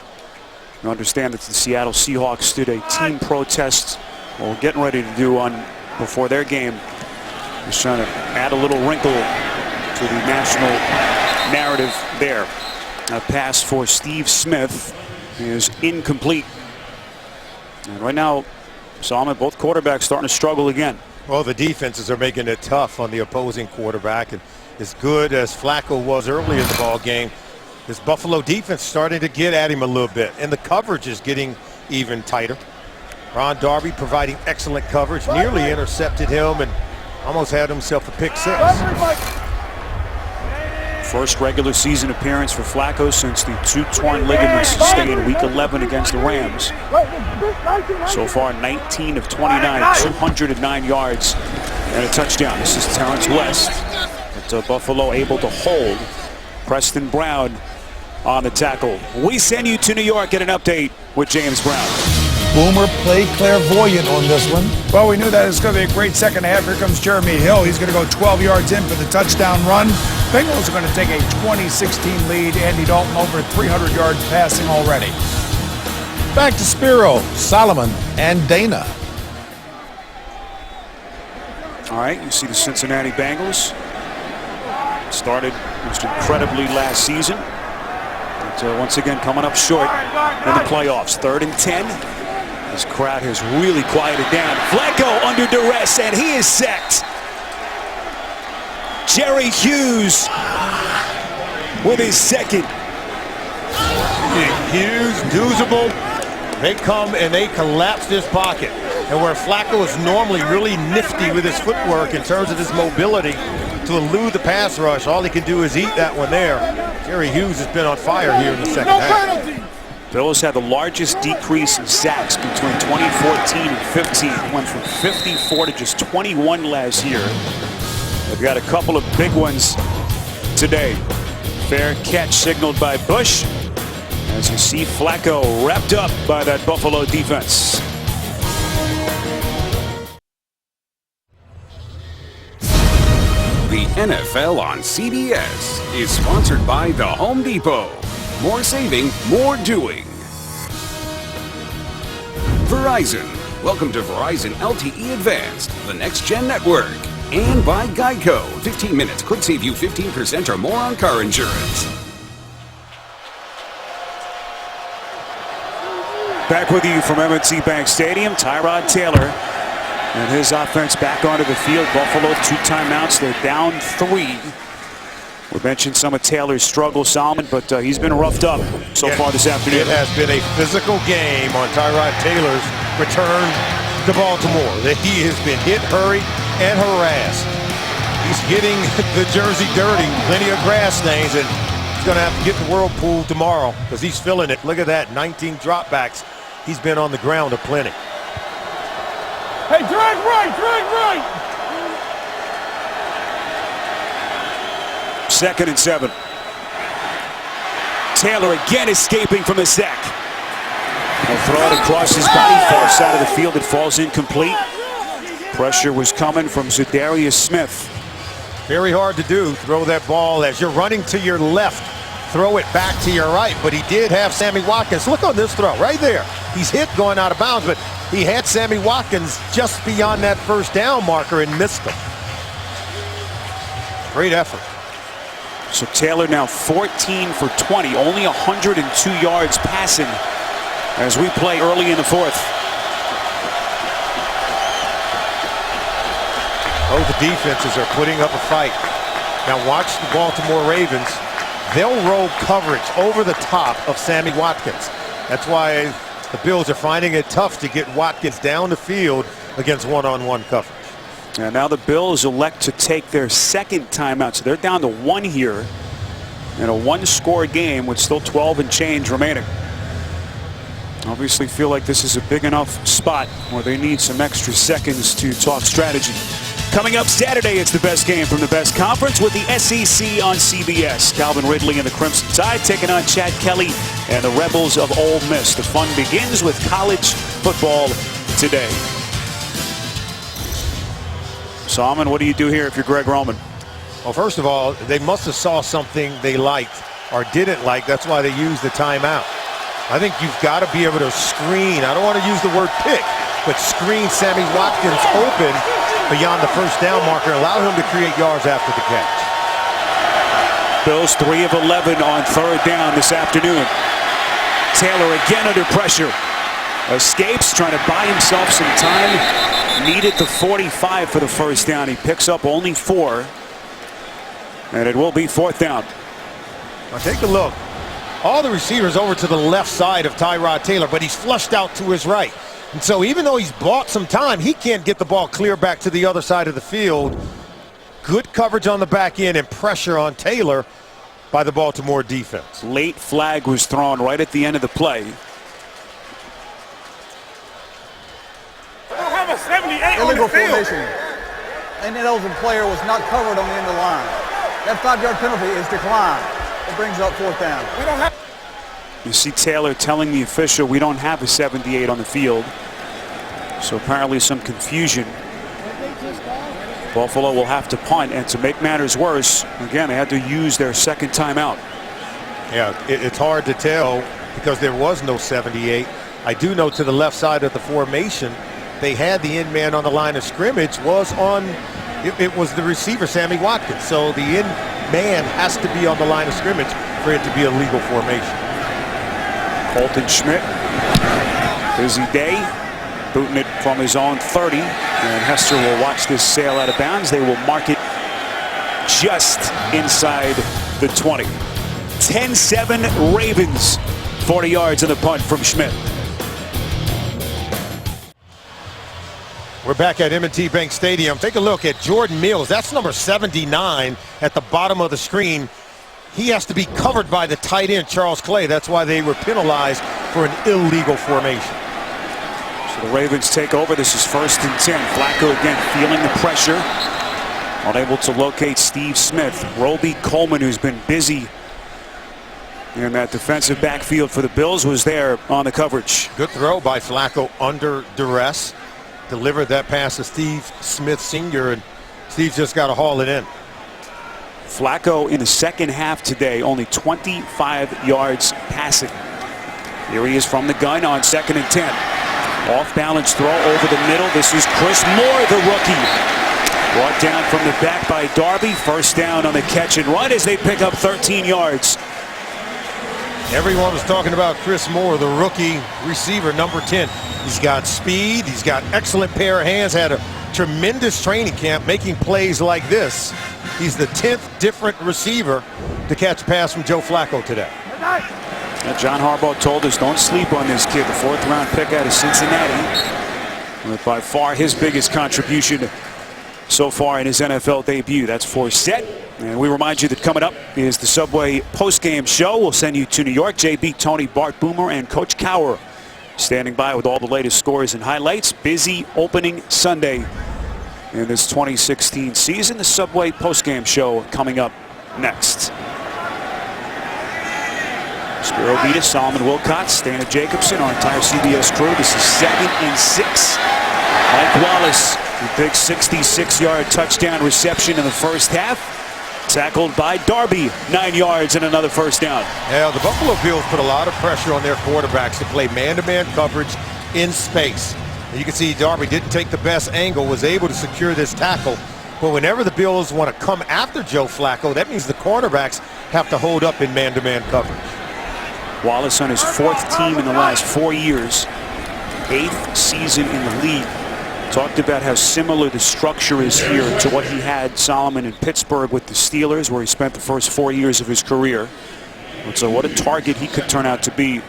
You understand that the Seattle Seahawks did a team protest, well, getting ready to do on before their game. Just trying to add a little wrinkle to the national narrative there. A pass for Steve Smith is incomplete. And right now, Salman, both quarterbacks starting to struggle again. Well, the defenses are making it tough on the opposing quarterback, and as good as Flacco was early in the ball game, this Buffalo defense starting to get at him a little bit, and the coverage is getting even tighter. Ron Darby providing excellent coverage, nearly intercepted him and almost had himself a pick 6. First regular season appearance for Flacco since the 2 torn ligaments sustained in Week 11 against the Rams. So far, 19 of 29, 209 yards and a touchdown. This is Terrence West. But Buffalo able to hold Preston Brown on the tackle. We send you to New York. Get an update with James Brown. Boomer played clairvoyant on this one. Well, we knew that it was going to be a great second half. Here comes Jeremy Hill. He's going to go 12 yards in for the touchdown run. Bengals are going to take a 20-16 lead. Andy Dalton over 300 yards passing already. Back to Spiro, Solomon, and Dana. All right, you see the Cincinnati Bengals. Started most incredibly last season. But once again, coming up short in the playoffs. 3rd and 10. This crowd has really quieted down. Flacco under duress, and he is sacked. Jerry Hughes with his second. Hughes, usable. They come and they collapse this pocket. And where Flacco is normally really nifty with his footwork in terms of his mobility to elude the pass rush, all he can do is eat that one there. Jerry Hughes has been on fire here in the second half. Bills had the largest decrease in sacks between 2014 and 15. It went from 54 to just 21 last year. They've got a couple of big ones today. Fair catch signaled by Bush. As you see Flacco wrapped up by that Buffalo defense. The NFL on CBS is sponsored by The Home Depot. More saving, more doing. Verizon. Welcome to Verizon LTE Advanced, the next-gen network. And by Geico. 15 minutes could save you 15% or more on car insurance. Back with you from M&T Bank Stadium, Tyrod Taylor and his offense back onto the field. Buffalo 2 timeouts. They're down 3. We mentioned some of Taylor's struggles, Solomon, but he's been roughed up so far this afternoon. It has been a physical game on Tyrod Taylor's return to Baltimore. He has been hit, hurried, and harassed. He's getting the jersey dirty, plenty of grass stains, and he's going to have to get the whirlpool tomorrow because he's feeling it. Look at that, 19 dropbacks. He's been on the ground aplenty. Hey, drag right, drag right. 2nd and 7. Taylor again escaping from the sack. He'll throw it across his body, far side of the field. It falls incomplete. Pressure was coming from Zadarius Smith. Very hard to do, throw that ball as you're running to your left. Throw it back to your right, but he did have Sammy Watkins. Look on this throw right there. He's hit going out of bounds, but he had Sammy Watkins just beyond that first down marker and missed him. Great effort. So Taylor now 14 for 20, only 102 yards passing as we play early in the 4th. Both defenses are putting up a fight. Now watch the Baltimore Ravens. They'll roll coverage over the top of Sammy Watkins. That's why the Bills are finding it tough to get Watkins down the field against one-on-one coverage. And now the Bills elect to take their 2nd timeout. So they're down to 1 here in a 1-score game with still 12 and change remaining. Obviously feel like this is a big enough spot where they need some extra seconds to talk strategy. Coming up Saturday, it's the best game from the best conference with the SEC on CBS. Calvin Ridley and the Crimson Tide taking on Chad Kelly and the Rebels of Ole Miss. The fun begins with college football today. Solomon, what do you do here if you're Greg Roman? Well, first of all, they must have saw something they liked or didn't like. That's why they used the timeout. I think you've got to be able to screen. I don't want to use the word pick, but screen Sammy Watkins open beyond the first down marker, allow him to create yards after the catch. Bills 3 of 11 on 3rd down this afternoon. Taylor again under pressure. Escapes, trying to buy himself some time. Needed the 45 for the first down. He picks up only 4. And it will be 4th down. Now take a look. All the receivers over to the left side of Tyrod Taylor, but he's flushed out to his right. And so even though he's bought some time, he can't get the ball clear back to the other side of the field. Good coverage on the back end and pressure on Taylor by the Baltimore defense. Late flag was thrown right at the end of the play. Have a 78 Illegal on the field. formation. An ineligible player was not covered on the end of the line. That 5-yard penalty is declined. It brings up 4th down. We don't have. You see Taylor telling the official, we don't have a 78 on the field. So apparently some confusion. Buffalo will have to punt, and to make matters worse, again, they had to use their second timeout. Yeah, it's hard to tell because there was no 78. I do know to the left side of the formation, they had the end man on the line of scrimmage was on, it was the receiver, Sammy Watkins. So the end man has to be on the line of scrimmage for it to be a legal formation. Colton Schmidt, busy day, booting it from his own 30. And Hester will watch this sail out of bounds. They will mark it just inside the 20. 10-7 Ravens. 40 yards in the punt from Schmidt. We're back at M&T Bank Stadium. Take a look at Jordan Mills. That's number 79 at the bottom of the screen. He has to be covered by the tight end, Charles Clay. That's why they were penalized for an illegal formation. So the Ravens take over. This is 1st and 10. Flacco again feeling the pressure. Unable to locate Steve Smith. Roby Coleman, who's been busy in that defensive backfield for the Bills, was there on the coverage. Good throw by Flacco under duress. Delivered that pass to Steve Smith Sr., and Steve just got to haul it in. Flacco in the second half today, only 25 yards passing. Here he is from the gun on 2nd and 10. Off-balance throw over the middle. This is Chris Moore, the rookie. Brought down from the back by Darby. First down on the catch and run as they pick up 13 yards. Everyone was talking about Chris Moore, the rookie receiver, number 10. He's got speed. He's got excellent pair of hands. Had a tremendous training camp making plays like this. He's the 10th different receiver to catch a pass from Joe Flacco today. Now, John Harbaugh told us don't sleep on this kid, the 4th-round pick out of Cincinnati. With by far his biggest contribution so far in his NFL debut. That's Forsett. And we remind you that coming up is the Subway postgame show. We'll send you to New York. JB, Tony, Bart Boomer, and Coach Cowher standing by with all the latest scores and highlights. Busy opening Sunday in this 2016 season. The Subway postgame show coming up next. Spiro Vetus, Solomon Wilcox, Dana Jacobson, our entire CBS crew. This is 2nd and 6. Mike Wallace, a big 66-yard touchdown reception in the first half. Tackled by Darby, 9 yards and another first down. Yeah, the Buffalo Bills put a lot of pressure on their quarterbacks to play man-to-man coverage in space. And you can see Darby didn't take the best angle, was able to secure this tackle. But whenever the Bills want to come after Joe Flacco, that means the cornerbacks have to hold up in man-to-man coverage. Wallace on his 4th team in the last 4 years, 8th season in the league. Talked about how similar the structure is here to what he had, Solomon, in Pittsburgh with the Steelers, where he spent the first 4 years of his career. And so what a target he could turn out to be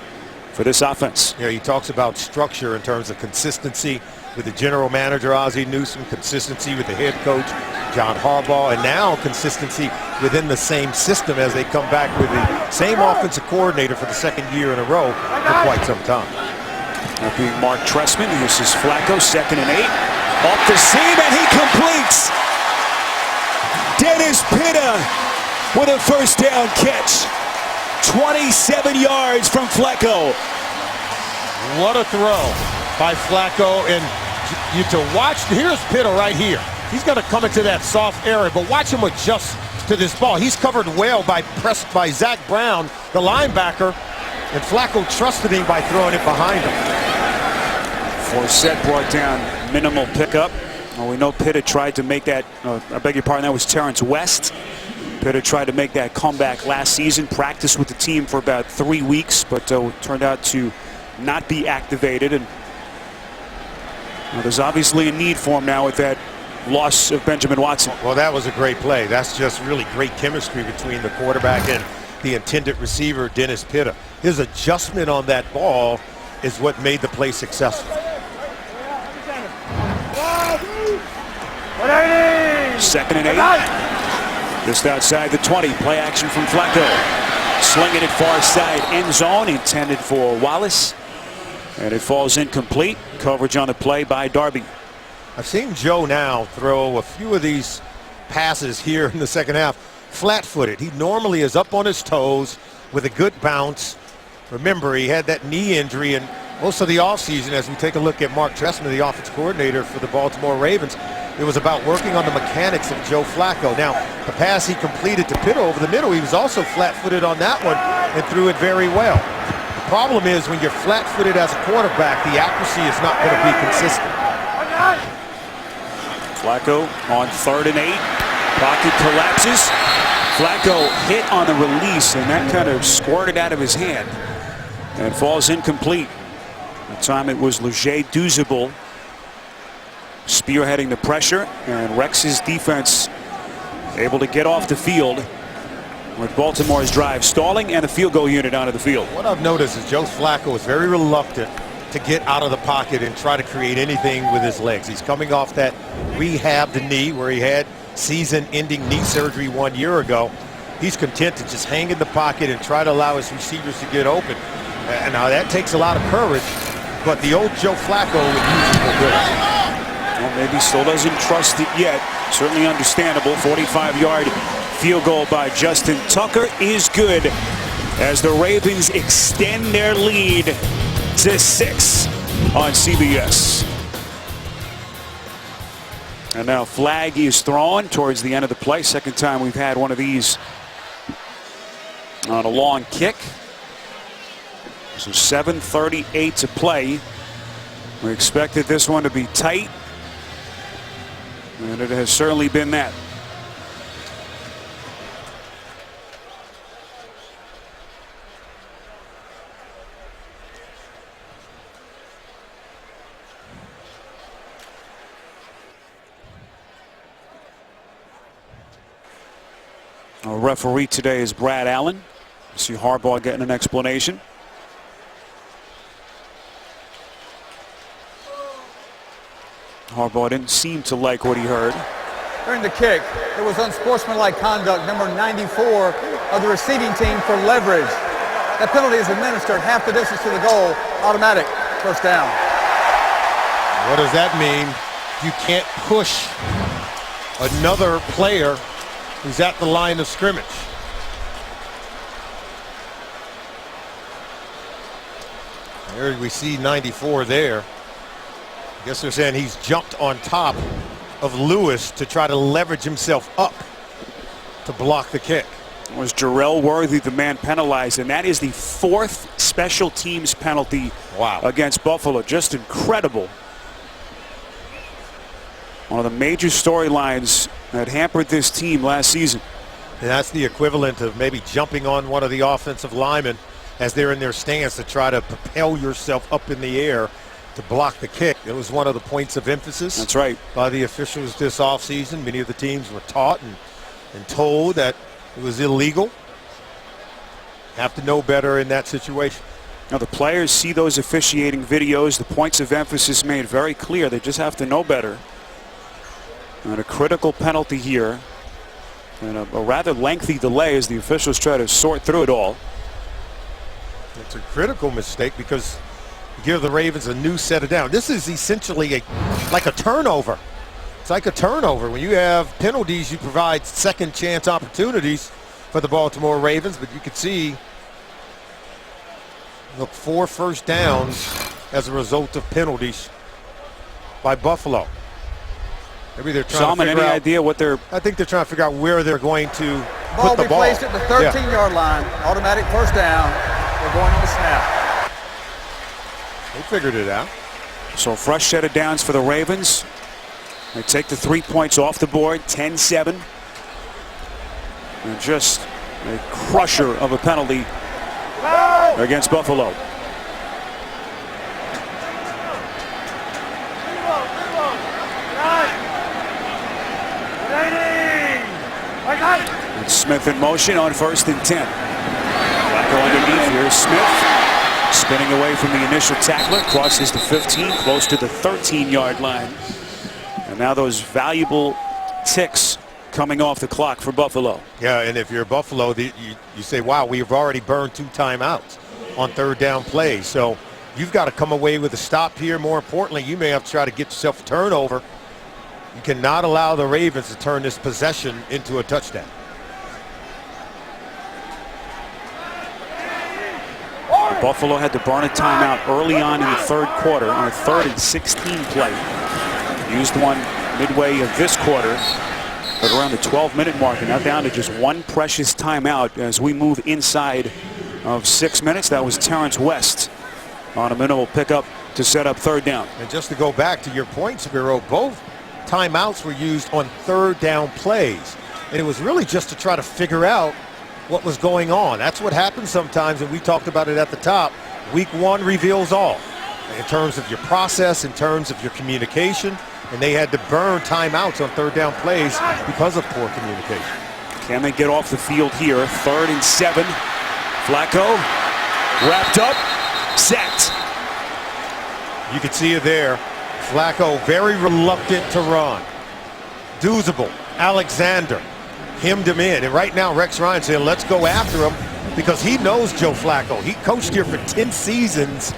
for this offense. Yeah, he talks about structure in terms of consistency with the general manager, Ozzie Newsome, consistency with the head coach, John Harbaugh, and now consistency within the same system as they come back with the same offensive coordinator for the 2nd year in a row for quite some time. That being Mark Trestman. This is Flacco, 2nd and 8. Off the seam, and he completes. Dennis Pitta with a first down catch. 27 yards from Flacco. What a throw by Flacco, and you to watch. Here's Pitta right here. He's going to come into that soft area, but watch him adjust to this ball. He's covered well pressed by Zach Brown, the linebacker, and Flacco trusted him by throwing it behind him. Forsett brought down minimal pickup. Well, we know Pitta tried to make that, I beg your pardon, that was Terrence West. Pitta tried to make that comeback last season, practiced with the team for about 3 weeks, but turned out to not be activated. And there's obviously a need for him now with that loss of Benjamin Watson. Well, that was a great play. That's just really great chemistry between the quarterback and the intended receiver, Dennis Pitta. His adjustment on that ball is what made the play successful. 2nd and 8. Just outside the 20. Play action from Flacco. Slinging it far side end zone, intended for Wallace. And it falls incomplete. Coverage on the play by Darby. I've seen Joe now throw a few of these passes here in the second half flat-footed. He normally is up on his toes with a good bounce. Remember, he had that knee injury, and most of the offseason, as we take a look at Mark Trestman, the offensive coordinator for the Baltimore Ravens, it was about working on the mechanics of Joe Flacco. Now, the pass he completed to Pittle over the middle, he was also flat-footed on that one and threw it very well. The problem is when you're flat-footed as a quarterback, the accuracy is not going to be consistent. Flacco on 3rd and 8. Pocket collapses. Flacco hit on the release, and that kind of squirted out of his hand and falls incomplete. At the time it was Leger Duzable spearheading the pressure, and Rex's defense able to get off the field with Baltimore's drive stalling and the field goal unit onto the field. What I've noticed is Joe Flacco is very reluctant to get out of the pocket and try to create anything with his legs. He's coming off that rehabbed knee where he had season-ending knee surgery 1 year ago. He's content to just hang in the pocket and try to allow his receivers to get open. And now that takes a lot of courage, but the old Joe Flacco would use it for good. Well, maybe still doesn't trust it yet. Certainly understandable. 45-yard field goal by Justin Tucker is good as the Ravens extend their lead to 6 on CBS. And now flag is thrown towards the end of the play. Second time we've had one of these on a long kick. So 7:38 to play. We expected this one to be tight, and it has certainly been that. Our referee today is Brad Allen. You see Harbaugh getting an explanation. Harbaugh didn't seem to like what he heard. During the kick, it was unsportsmanlike conduct, number 94 of the receiving team for leverage. That penalty is administered half the distance to the goal, automatic first down. What does that mean? You can't push another player who's at the line of scrimmage. There we see 94 there. I guess they're saying he's jumped on top of Lewis to try to leverage himself up to block the kick. It was Jarrell Worthy, the man penalized, and that is the 4th special teams penalty against Buffalo. Just incredible. One of the major storylines that hampered this team last season. And that's the equivalent of maybe jumping on one of the offensive linemen as they're in their stance to try to propel yourself up in the air to block the kick. It was one of the points of emphasis. That's right. By the officials this offseason. Many of the teams were taught and told that it was illegal. Have to know better in that situation. Now the players see those officiating videos, the points of emphasis made very clear. They just have to know better. And a critical penalty here, and a rather lengthy delay as the officials try to sort through it all. It's a critical mistake because you give the Ravens a new set of down. This is essentially like a turnover. It's like a turnover. When you have penalties, you provide second chance opportunities for the Baltimore Ravens, but you can see, look, 4 first downs as a result of penalties by Buffalo. Maybe they're trying to figure out. Any idea what they're? I think they're trying to figure out where they're going to Ball put the be ball. placed at the 13-yard line. Automatic first down. We're going on the snap. They figured it out. So fresh set of downs for the Ravens. They take the 3 points off the board, 10-7. And just a crusher of a penalty against Buffalo. And Smith in motion on 1st and 10. Flacco underneath here. Smith spinning away from the initial tackler, crosses the 15, close to the 13-yard line. And now those valuable ticks coming off the clock for Buffalo. Yeah, and if you're Buffalo, you say, wow, we've already burned 2 timeouts on 3rd down plays. So you've got to come away with a stop here. More importantly, you may have to try to get yourself a turnover. You cannot allow the Ravens to turn this possession into a touchdown. Buffalo had to burn a timeout early on in the third quarter on a 3rd and 16 play. Used one midway of this quarter, but around the 12-minute mark, and now down to just one precious timeout as we move inside of 6 minutes. That was Terrence West on a minimal pickup to set up 3rd down. And just to go back to your point, Spiro, both timeouts were used on 3rd down plays. And it was really just to try to figure out what was going on. That's what happens sometimes, and we talked about it at the top. Week 1 reveals all in terms of your process, in terms of your communication, and they had to burn timeouts on 3rd down plays because of poor communication. Can they get off the field here? 3rd and 7. Flacco wrapped up, sacked. You can see it there. Flacco very reluctant to run. Doozable, Alexander hemmed him in. And right now Rex Ryan saying, let's go after him, because he knows Joe Flacco. He coached here for 10 seasons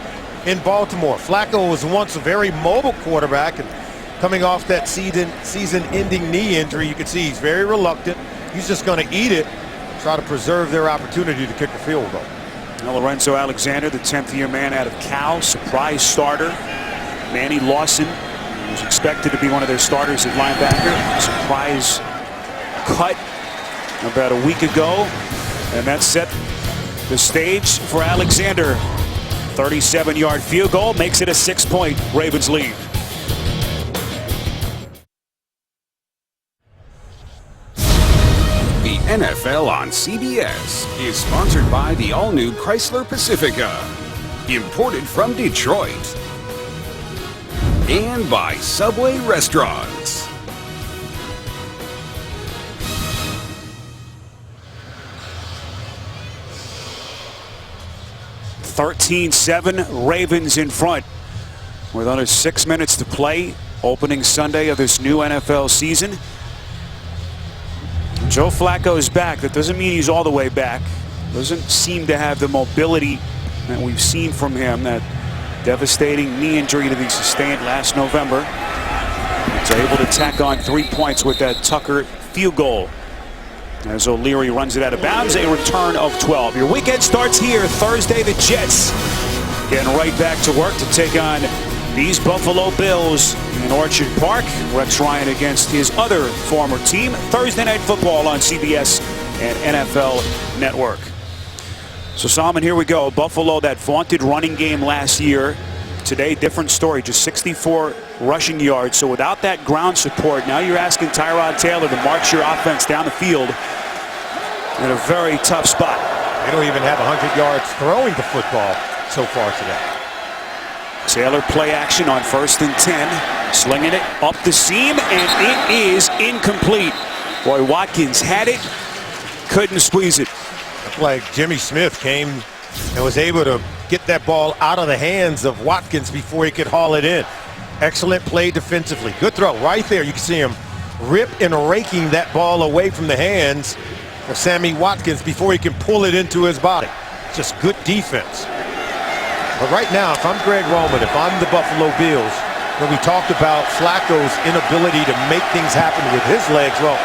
in Baltimore. Flacco was once a very mobile quarterback, and coming off that season-ending knee injury, you can see he's very reluctant. He's just going to eat it, try to preserve their opportunity to kick a field goal. Now Lorenzo Alexander, the 10th-year man out of Cal, surprise starter. Manny Lawson was expected to be one of their starters at linebacker. Surprise cut about a week ago, and that set the stage for Alexander. 37-yard field goal makes it a 6-point Ravens lead. The NFL on CBS is sponsored by the all-new Chrysler Pacifica, imported from Detroit, and by Subway Restaurants. (13-7) Ravens in front with under 6 minutes to play. Opening Sunday of this new NFL season. Joe Flacco is back. That doesn't mean he's all the way back. Doesn't seem to have the mobility that we've seen from him. That devastating knee injury that he sustained last November. He's able to tack on 3 points with that Tucker field goal. As O'Leary runs it out of bounds, a return of 12. Your weekend starts here Thursday. The Jets getting right back to work to take on these Buffalo Bills in Orchard Park. Rex Ryan against his other former team. Thursday Night Football on CBS and NFL Network. So Solomon, here we go. Buffalo, that vaunted running game last year. Today, different story. Just 64 rushing yards. So without that ground support, now you're asking Tyrod Taylor to march your offense down the field in a very tough spot. They don't even have 100 yards throwing the football so far today. Taylor play action on 1st and 10. Slinging it up the seam, and it is incomplete. Boy, Watkins had it, couldn't squeeze it. Looked like Jimmy Smith came and was able to get that ball out of the hands of Watkins before he could haul it in. Excellent play defensively. Good throw right there. You can see him rip and raking that ball away from the hands of Sammy Watkins before he can pull it into his body. Just good defense. But right now, if I'm Greg Roman, if I'm the Buffalo Bills, when we talked about Flacco's inability to make things happen with his legs, well,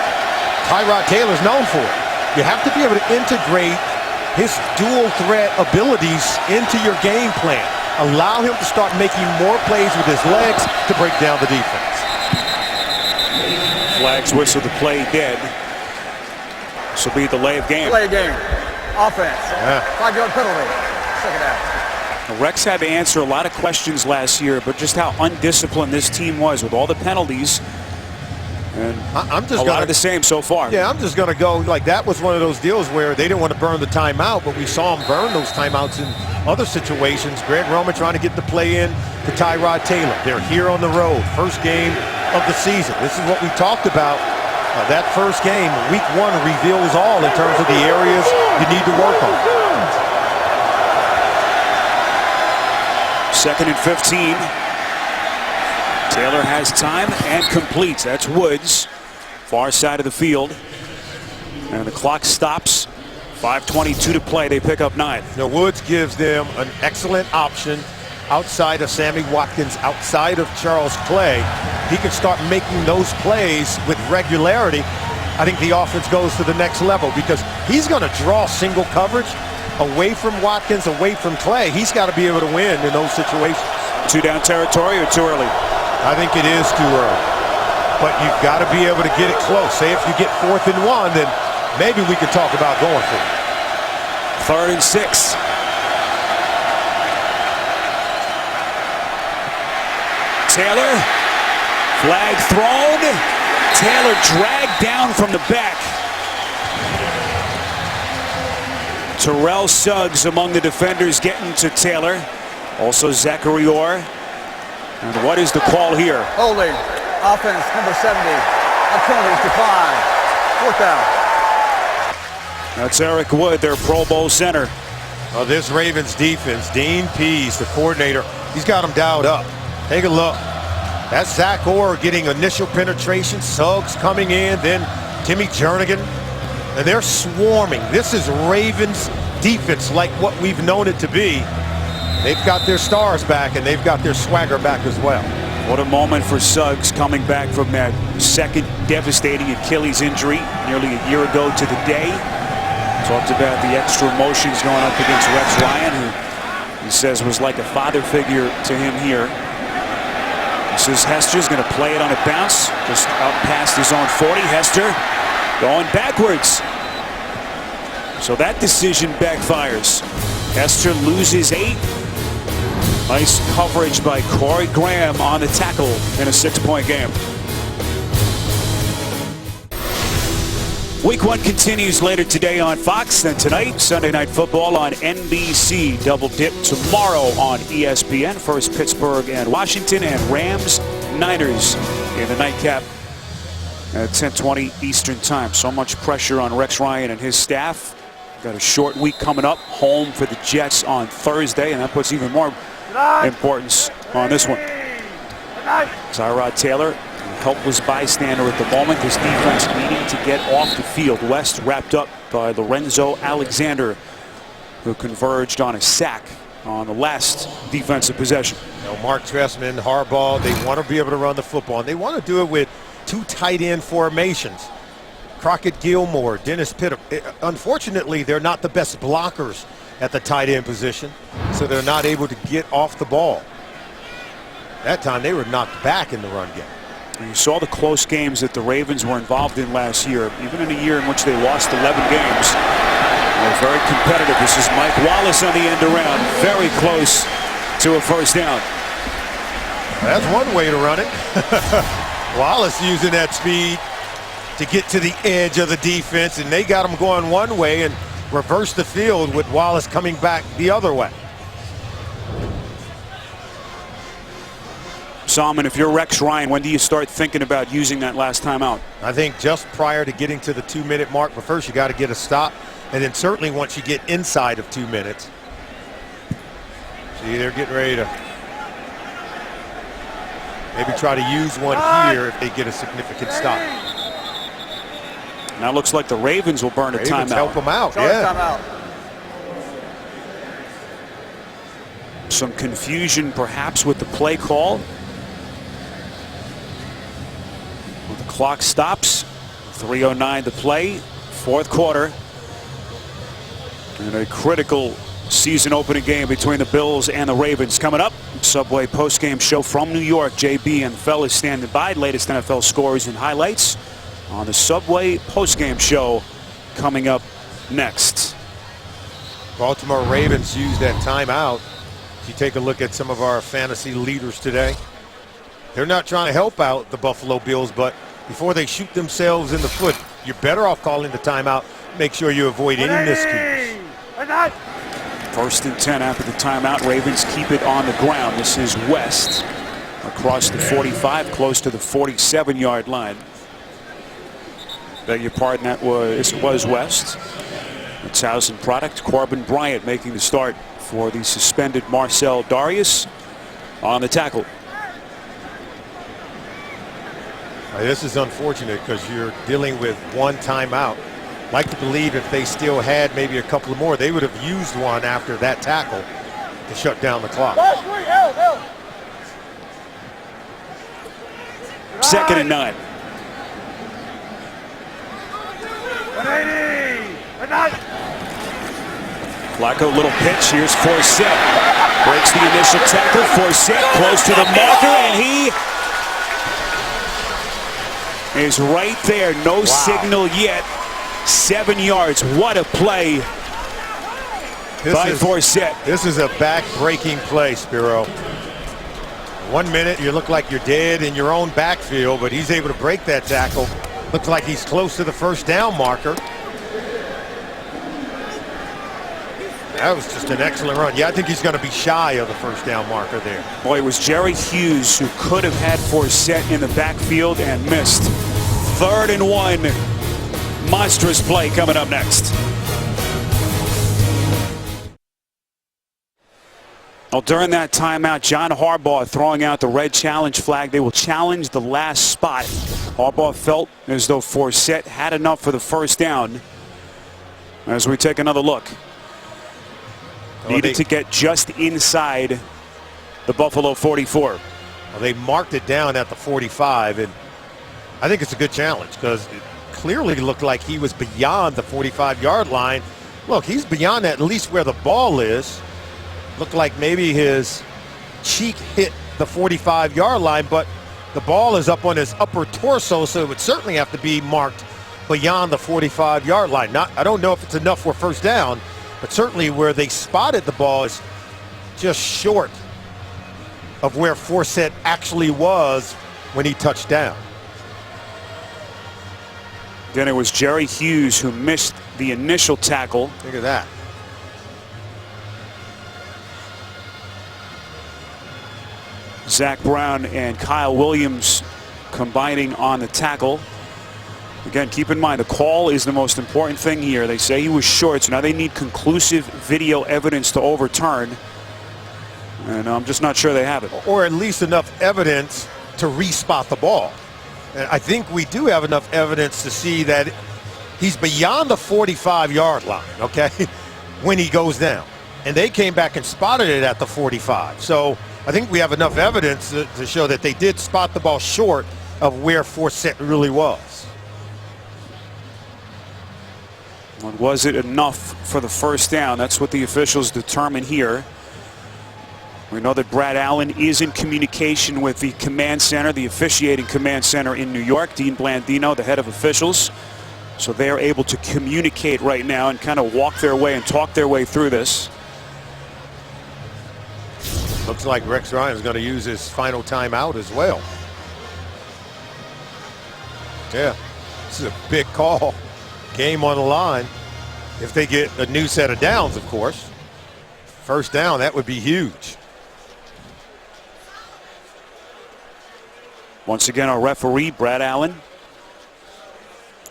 Tyrod Taylor's known for it. You have to be able to integrate his dual threat abilities into your game plan. Allow him to start making more plays with his legs to break down the defense. Flags whistle, the play dead. This will be the delay of game. Delay of game. Offense. 5-yard penalty. Second half. Rex had to answer a lot of questions last year, but just how undisciplined this team was with all the penalties. And I'm just a lot of the same so far. Yeah, I'm just going to go like that was one of those deals where they didn't want to burn the timeout, but we saw them burn those timeouts in other situations. Greg Roman trying to get the play in to Tyrod Taylor. They're here on the road. First game of the season. This is what we talked about. That first game, week 1, reveals all in terms of the areas you need to work on. 2nd and 15. Taylor has time and completes. That's Woods, far side of the field. And the clock stops. 5:22 to play. They pick up 9. Now Woods gives them an excellent option outside of Sammy Watkins, outside of Charles Clay. He can start making those plays with regularity. I think the offense goes to the next level because he's going to draw single coverage. away from Watkins, away from Clay. He's got to be able to win in those situations. 2 down territory or too early? I think it is too early. But you've got to be able to get it close. Say if you get 4th and 1, then maybe we could talk about going for it. 3rd and 6. Taylor, flag thrown. Taylor dragged down from the back. Terrell Suggs among the defenders getting to Taylor. Also Zachary Orr. And what is the call here? Holding. Offense, number 70. A penalty decline. 4th down. That's Eric Wood, their Pro Bowl center. Oh, this Ravens defense, Dean Pease, the coordinator, he's got them dialed up. Take a look. That's Zach Orr getting initial penetration. Suggs coming in, then Timmy Jernigan. And they're swarming. This is Ravens defense like what we've known it to be. They've got their stars back, and they've got their swagger back as well. What a moment for Suggs coming back from that second devastating Achilles injury nearly a year ago to the day. Talked about the extra emotions going up against Rex Ryan, who he says was like a father figure to him here. He says Hester's going to play it on a bounce, just out past his own 40. Hester going backwards. So that decision backfires. Hester loses 8. Nice coverage by Corey Graham on the tackle in a 6-point game. Week 1 continues later today on Fox. Then tonight, Sunday Night Football on NBC. Double dip tomorrow on ESPN. First Pittsburgh and Washington, and Rams Niners in the nightcap at 10:20 Eastern Time. So much pressure on Rex Ryan and his staff. Got a short week coming up. Home for the Jets on Thursday, and that puts even more importance on this one. Tyrod Taylor, helpless bystander at the moment. This defense needing to get off the field. West wrapped up by Lorenzo Alexander, who converged on a sack on the last defensive possession. You know, Mark Trestman, Harbaugh, they want to be able to run the football, and they want to do it with 2 tight end formations. Crockett Gilmore, Dennis Pitta. Unfortunately, they're not the best blockers at the tight end position, so they're not able to get off the ball. That time they were knocked back in the run game. You saw the close games that the Ravens were involved in last year, even in a year in which they lost 11 games. They're very competitive. This is Mike Wallace on the end around, very close to a first down. That's one way to run it. Wallace using that speed to get to the edge of the defense, and they got him going one way and reverse the field with Wallace coming back the other way. Salmon, if you're Rex Ryan, when do you start thinking about using that last time out? I think just prior to getting to the 2-minute mark, but first you got to get a stop, and then certainly once you get inside of 2 minutes. See, they're getting ready to maybe try to use one here if they get a significant stop. Now it looks like the Ravens will burn a timeout. Help them out, yeah. Some confusion perhaps with the play call. Well, the clock stops. 3:09 to play. 4th quarter. And a critical season opening game between the Bills and the Ravens coming up. Subway postgame show from New York. JB and fellas standing by. Latest NFL scores and highlights on the Subway postgame show coming up next. Baltimore Ravens used that timeout. If you take a look at some of our fantasy leaders today, they're not trying to help out the Buffalo Bills, but before they shoot themselves in the foot, you're better off calling the timeout. Make sure you avoid any miscues. 1st and 10 after the timeout. Ravens keep it on the ground. This is West across the 45, close to the 47-yard line. Beg your pardon, that was West. A Towson product. Corbin Bryant making the start for the suspended Marcel Darius on the tackle. This is unfortunate because you're dealing with one timeout. Like to believe if they still had maybe a couple more, they would have used one after that tackle to shut down the clock. 2nd and 9. Flacco, little pitch. Here's Forsett. Breaks the initial tackle. Forsett close to the marker, and he is right there. No signal yet. 7 yards. What a play by Forsett. This is a back-breaking play, Spiro. 1 minute, you look like you're dead in your own backfield, but he's able to break that tackle. Looks like he's close to the first down marker. That was just an excellent run. Yeah, I think he's going to be shy of the first down marker there. Boy, it was Jerry Hughes who could have had Forsett in the backfield and missed. 3rd and 1. Monstrous play coming up next. Well, during that timeout, John Harbaugh throwing out the red challenge flag. They will challenge the last spot. Harbaugh felt as though Forsett had enough for the first down. As we take another look. Needed to get just inside the Buffalo 44. Well, they marked it down at the 45, and I think it's a good challenge because it clearly looked like he was beyond the 45-yard line. Look, he's beyond that, at least where the ball is. Looked like maybe his cheek hit the 45-yard line, but the ball is up on his upper torso, so it would certainly have to be marked beyond the 45-yard line. I don't know if it's enough for first down, but certainly where they spotted the ball is just short of where Forsett actually was when he touched down. Then it was Jerry Hughes who missed the initial tackle. Look at that. Zach Brown and Kyle Williams combining on the tackle. Again, keep in mind, the call is the most important thing here. They say he was short, so now they need conclusive video evidence to overturn. And I'm just not sure they have it. Or at least enough evidence to respot the ball. And I think we do have enough evidence to see that he's beyond the 45-yard line, okay, when he goes down. And they came back and spotted it at the 45. So I think we have enough evidence to show that they did spot the ball short of where Forsett really was. Well, was it enough for the first down? That's what the officials determine here. We know that Brad Allen is in communication with the command center, the officiating command center in New York. Dean Blandino, the head of officials. So they are able to communicate right now and kind of walk their way and talk their way through this. Looks like Rex Ryan is going to use his final timeout as well. Yeah, this is a big call. Game on the line. If they get a new set of downs, of course. First down, that would be huge. Once again, our referee, Brad Allen,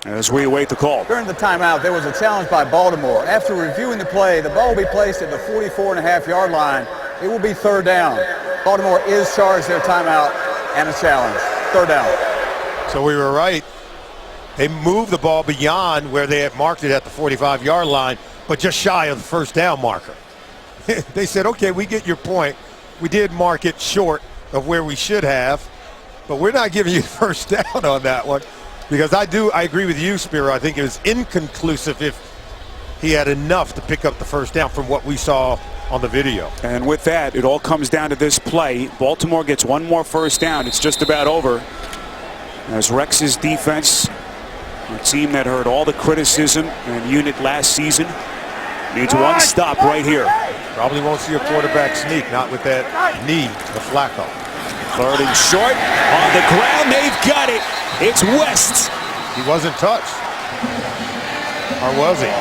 as we await the call. During the timeout, there was a challenge by Baltimore. After reviewing the play, the ball will be placed at the 44.5-yard line. It will be 3rd down. Baltimore is charged their timeout and a challenge. 3rd down. So we were right. They moved the ball beyond where they had marked it at the 45-yard line, but just shy of the first down marker. They said, okay, we get your point. We did mark it short of where we should have, but we're not giving you the first down on that one. Because I agree with you, Spiro. I think it was inconclusive if he had enough to pick up the first down from what we saw on the video. And with that, it all comes down to this play. Baltimore gets one more first down. It's just about over. As Rex's defense, a team that heard all the criticism and unit last season, needs one stop right here. Probably won't see a quarterback sneak, not with that knee of Flacco. 3rd and short. On the ground, they've got it. It's West. He wasn't touched. Or was he?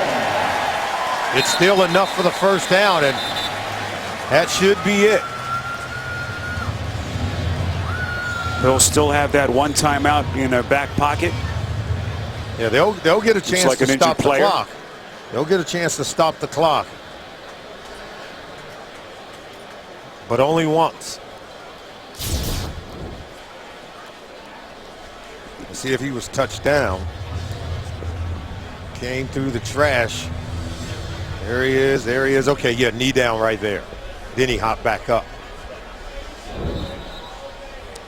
It's still enough for the first down, and that should be it. They'll still have that one timeout in their back pocket. Yeah, they'll get a chance like to stop the player. clock. They'll get a chance to stop the clock. But only once. Let's see if he was touched down. Came through the trash. There he is, there he is. Okay, yeah, knee down right there. Then he hopped back up.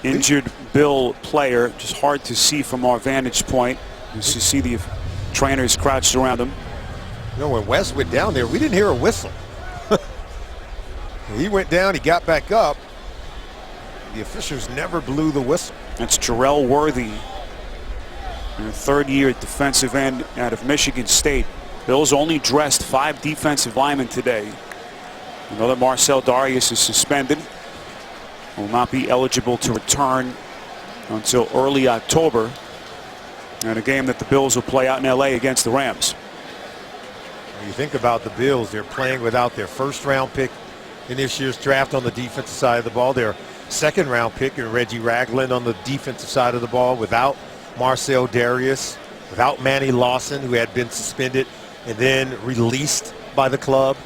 Injured Bill player, just hard to see from our vantage point. As you see the trainers crouched around him. You know, when West went down there, we didn't hear a whistle. He went down, he got back up. The officials never blew the whistle. That's Jarrell Worthy, a third-year defensive end out of Michigan State. Bills only dressed 5 defensive linemen today. We know that Marcel Darius is suspended. Will not be eligible to return until early October. And a game that the Bills will play out in LA against the Rams. When you think about the Bills, they're playing without their first-round pick in this year's draft on the defensive side of the ball. Their second-round pick in Reggie Ragland on the defensive side of the ball, without Marcel Darius, without Manny Lawson, who had been suspended and then released by the club.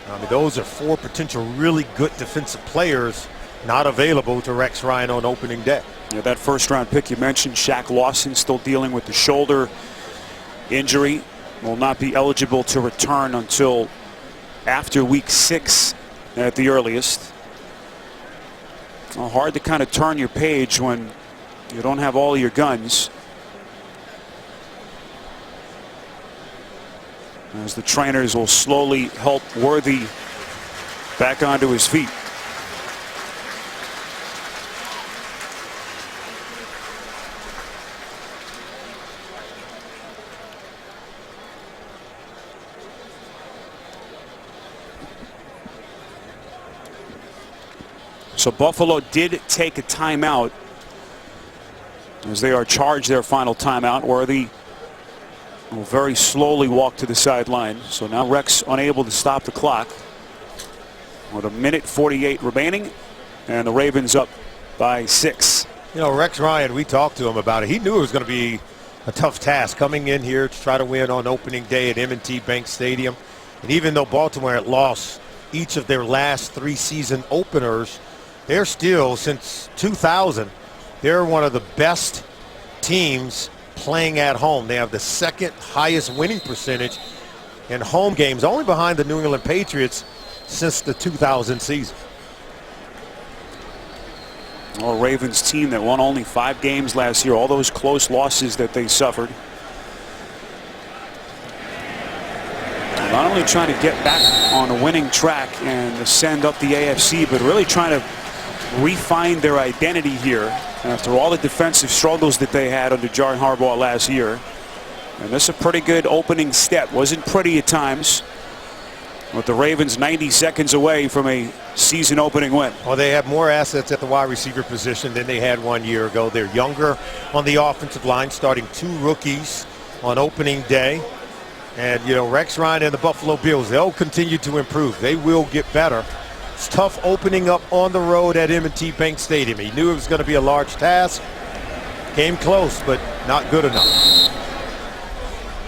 I mean, those are 4 potential really good defensive players not available to Rex Ryan on opening day. Yeah, that first-round pick you mentioned, Shaq Lawson, still dealing with the shoulder injury, will not be eligible to return until after week 6 at the earliest. Well, hard to kind of turn your page when you don't have all your guns. As the trainers will slowly help Worthy back onto his feet. So Buffalo did take a timeout as they are charged their final timeout. Worthy will very slowly walk to the sideline. So now Rex unable to stop the clock with 1:48 remaining, and the Ravens up by 6. You know, Rex Ryan, we talked to him about it. He knew it was going to be a tough task coming in here to try to win on opening day at M&T Bank Stadium. And even though Baltimore had lost each of their last 3 season openers, they're still, since 2000, they're one of the best teams playing at home. They have the 2nd highest winning percentage in home games, only behind the New England Patriots since the 2000 season. A Ravens team that won only 5 games last year, all those close losses that they suffered. Not only trying to get back on a winning track and ascend up the AFC, but really trying to refine their identity here after all the defensive struggles that they had under John Harbaugh last year. And this is a pretty good opening step. Wasn't pretty at times, with the Ravens 90 seconds away from a season opening win. Well, they have more assets at the wide receiver position than they had 1 year ago. They're younger on the offensive line, starting 2 rookies on opening day. And, you know, Rex Ryan and the Buffalo Bills, they'll continue to improve. They will get better. It's tough opening up on the road at M&T Bank Stadium. He knew it was going to be a large task. Came close, but not good enough.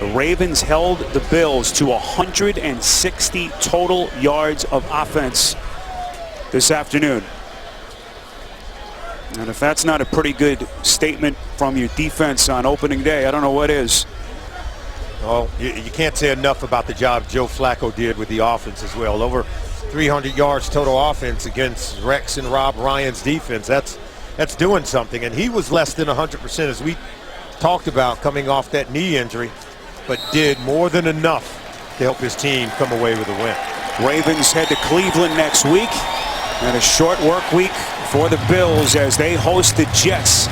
The Ravens held the Bills to 160 total yards of offense this afternoon. And if that's not a pretty good statement from your defense on opening day, I don't know what is. Well, you can't say enough about the job Joe Flacco did with the offense as well. Over 300 yards total offense against Rex and Rob Ryan's defense. That's doing something. And he was less than 100%, as we talked about, coming off that knee injury, but did more than enough to help his team come away with a win. Ravens head to Cleveland next week, and a short work week for the Bills as they host the Jets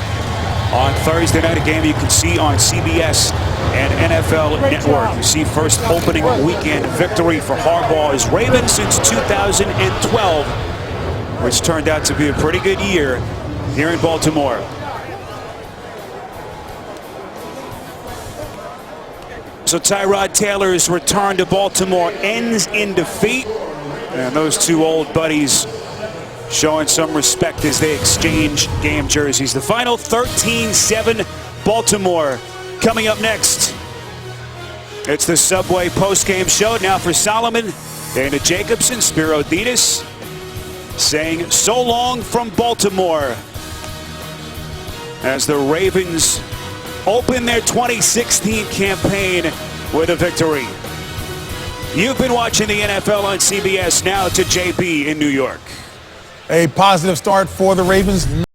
on Thursday night, a game you can see on CBS and NFL Network. You see first opening weekend victory for Harbaugh's Ravens since 2012, which turned out to be a pretty good year here in Baltimore. So Tyrod Taylor's return to Baltimore ends in defeat, and those 2 old buddies showing some respect as they exchange game jerseys. The final 13-7 Baltimore. Coming up next, it's the Subway post-game show. Now for Solomon, Dana Jacobson, Spiro Ditas saying so long from Baltimore as the Ravens open their 2016 campaign with a victory. You've been watching the NFL on CBS. Now to JB in New York. A positive start for the Ravens.